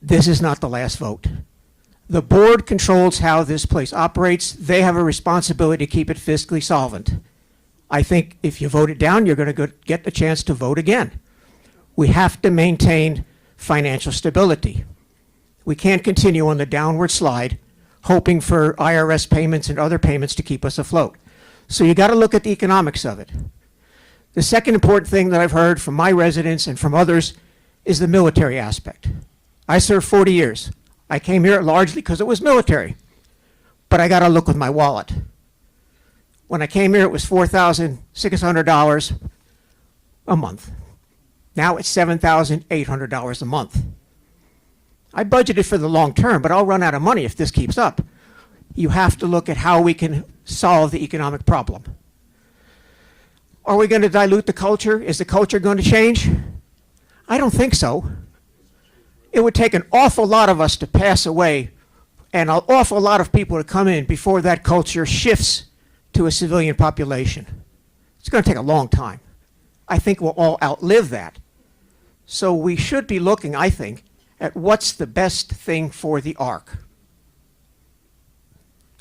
this is not the last vote. The board controls how this place operates. They have a responsibility to keep it fiscally solvent. I think if you vote it down, you're going to get the chance to vote again. We have to maintain financial stability. We can't continue on the downward slide hoping for IRS payments and other payments to keep us afloat. So you got to look at the economics of it. The second important thing that I've heard from my residents and from others is the military aspect. I served 40 years. I came here largely because it was military, but I got to look with my wallet. When I came here, it was $4,600 a month. Now it's $7,800 a month. I budgeted for the long term, but I'll run out of money if this keeps up. You have to look at how we can solve the economic problem. Are we going to dilute the culture? Is the culture going to change? I don't think so. It would take an awful lot of us to pass away and an awful lot of people to come in before that culture shifts to a civilian population. It's going to take a long time. I think we'll all outlive that. So we should be looking, I think, at what's the best thing for the ARC.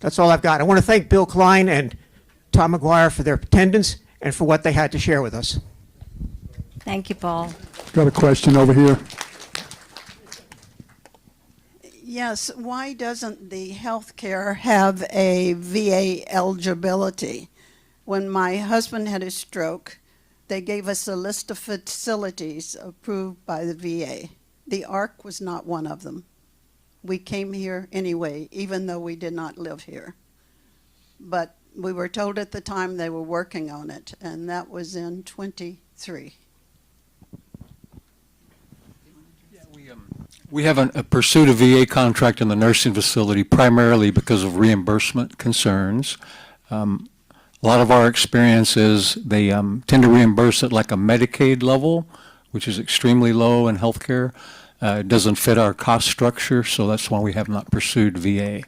That's all I've got. I want to thank Bill Klein and Tom McGuire for their attendance and for what they had to share with us. Thank you, Paul. Got a question over here. Yes, why doesn't the healthcare have a VA eligibility? When my husband had a stroke, they gave us a list of facilities approved by the VA. The ARC was not one of them. We came here anyway, even though we did not live here. But we were told at the time they were working on it, and that was in 23. We haven't pursued a VA contract in the nursing facility primarily because of reimbursement concerns. A lot of our experience is they tend to reimburse at like a Medicaid level, which is extremely low in healthcare. It doesn't fit our cost structure, so that's why we have not pursued VA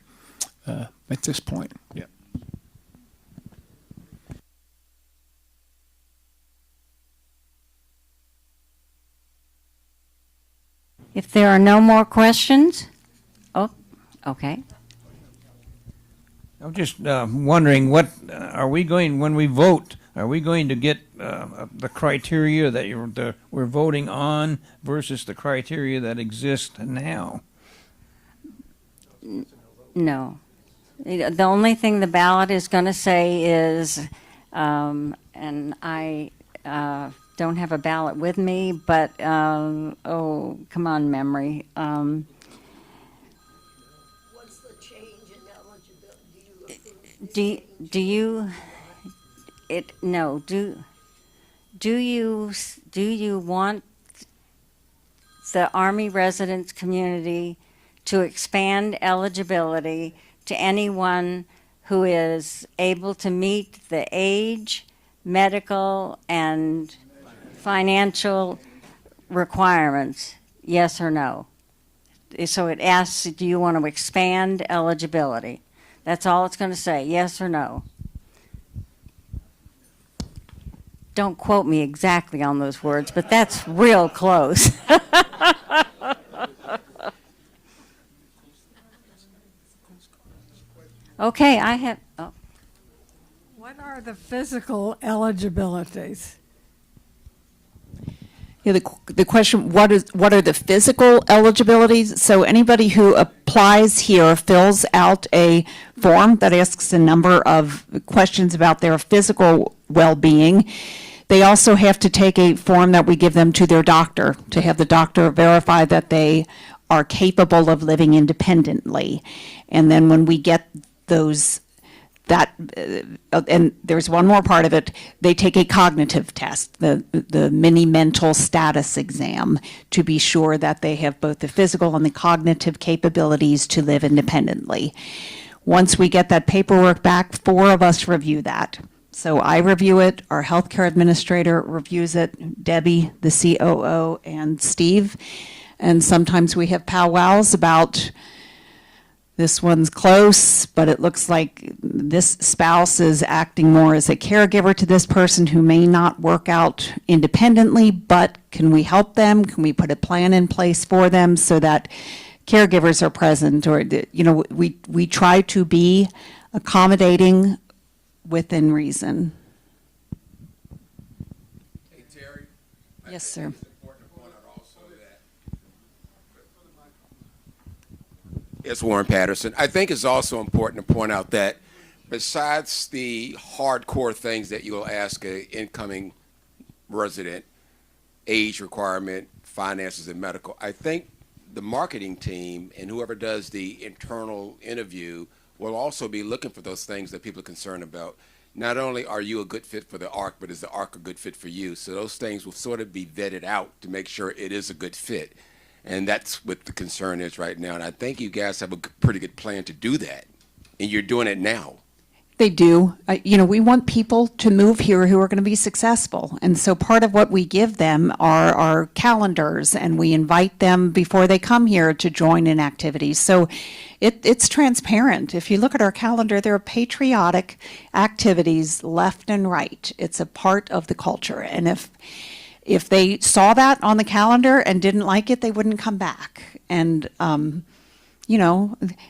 at this point. Yeah. If there are no more questions, oh, okay. I'm just wondering, what are we going, when we vote, are we going to get the criteria that we're voting on versus the criteria that exist now? No. The only thing the ballot is going to say is, and I don't have a ballot with me, but, oh, come on, memory. What's the change in eligibility? Do you want the Army residence community to expand eligibility to anyone who is able to meet the age, medical, and financial requirements, yes or no? So it asks, do you want to expand eligibility? That's all it's going to say, yes or no. Don't quote me exactly on those words, but that's real close. Okay, I have, oh, What are the physical eligibilities? Yeah, the question, what are the physical eligibilities? So anybody who applies here fills out a form that asks a number of questions about their physical well-being. They also have to take a form that we give them to their doctor to have the doctor verify that they are capable of living independently. And then when we get those, and there's one more part of it, they take a cognitive test, the mini mental status exam, to be sure that they have both the physical and the cognitive capabilities to live independently. Once we get that paperwork back, 4 of us review that. So I review it, our healthcare administrator reviews it, Debbie, the COO, and Steve. And sometimes we have powwows about, this one's close, but it looks like this spouse is acting more as a caregiver to this person who may not work out independently, but can we help them? Can we put a plan in place for them so that caregivers are present? Or, we try to be accommodating within reason. Hey, Terry. Yes, sir. It's Warren Patterson. I think it's also important to point out that besides the hardcore things that you'll ask an incoming resident, age requirement, finances, and medical, I think the marketing team and whoever does the internal interview will also be looking for those things that people are concerned about. Not only are you a good fit for the ARC, but is the ARC a good fit for you? So those things will sort of be vetted out to make sure it is a good fit. And that's what the concern is right now. And I think you guys have a pretty good plan to do that. And you're doing it now. They do. We want people to move here who are going to be successful. And so part of what we give them are our calendars, and we invite them before they come here to join in activities. So it's transparent. If you look at our calendar, there are patriotic activities left and right. It's a part of the culture. And if they saw that on the calendar and didn't like it, they wouldn't come back. And,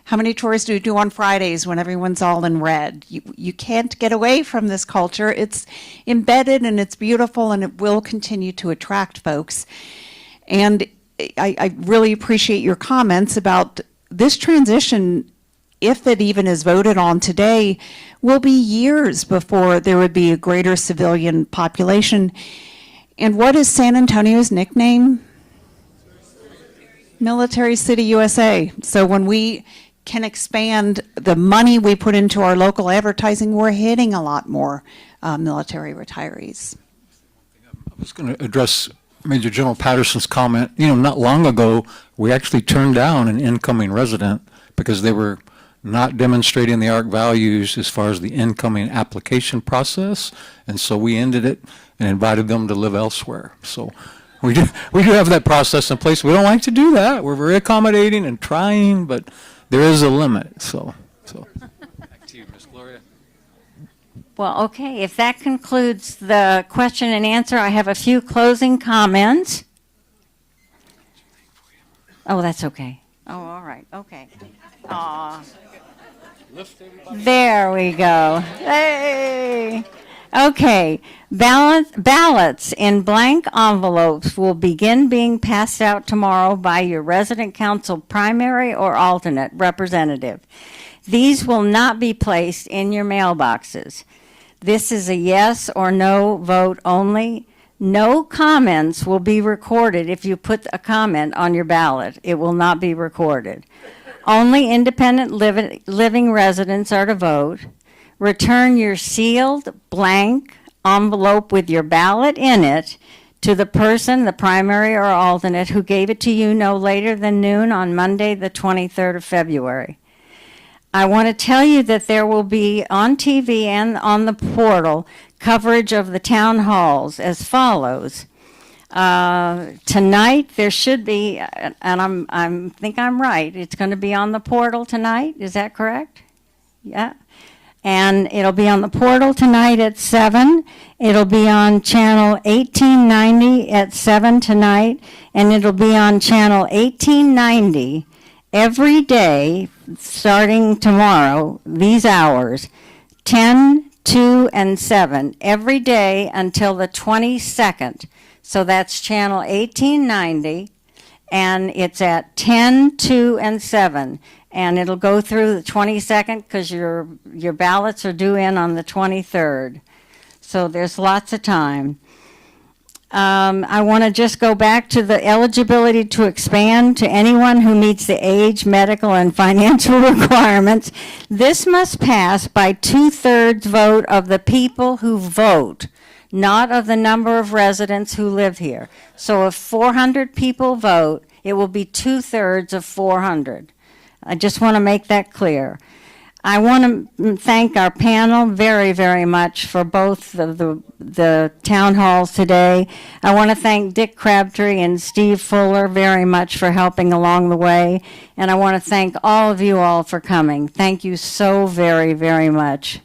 how many tours do you do on Fridays when everyone's all in red? You can't get away from this culture. It's embedded and it's beautiful, and it will continue to attract folks. And I really appreciate your comments about this transition. If it even is voted on today, will be years before there would be a greater civilian population. And what is San Antonio's nickname? Military City, USA. So when we can expand the money we put into our local advertising, we're hitting a lot more military retirees. I was going to address Major General Patterson's comment. Not long ago, we actually turned down an incoming resident because they were not demonstrating the ARC values as far as the incoming application process, and so we ended it and invited them to live elsewhere. So we do have that process in place. We don't like to do that. We're very accommodating and trying, but there is a limit. So. Back to you, Ms. Gloria. Well, okay, if that concludes the question and answer, I have a few closing comments. Oh, that's okay. Oh, all right, okay. Aw. There we go. Hey. Okay, ballots in blank envelopes will begin being passed out tomorrow by your resident council primary or alternate representative. These will not be placed in your mailboxes. This is a yes or no vote only. No comments will be recorded if you put a comment on your ballot. It will not be recorded. Only independent living residents are to vote. Return your sealed blank envelope with your ballot in it to the person, the primary or alternate, who gave it to you no later than noon on Monday, the 23rd of February. I want to tell you that there will be on TV and on the portal coverage of the town halls as follows. Tonight there should be, and I think I'm right. It's going to be on the portal tonight. Is that correct? Yeah. And it'll be on the portal tonight at 7. It'll be on channel 1890 at 7 tonight, and it'll be on channel 1890 every day starting tomorrow, these hours, 10, 2, and 7, every day until the 22nd. So that's channel 1890, and it's at 10, 2, and 7. And it'll go through the 22nd because your ballots are due in on the 23rd. So there's lots of time. I want to just go back to the eligibility to expand to anyone who meets the age, medical, and financial requirements. This must pass by 2/3 vote of the people who vote, not of the number of residents who live here. So if 400 people vote, it will be 2/3 of 400. I just want to make that clear. I want to thank our panel very, very much for both the town halls today. I want to thank Dick Crabtree and Steve Fuller very much for helping along the way. And I want to thank all of you all for coming. Thank you so very, very much.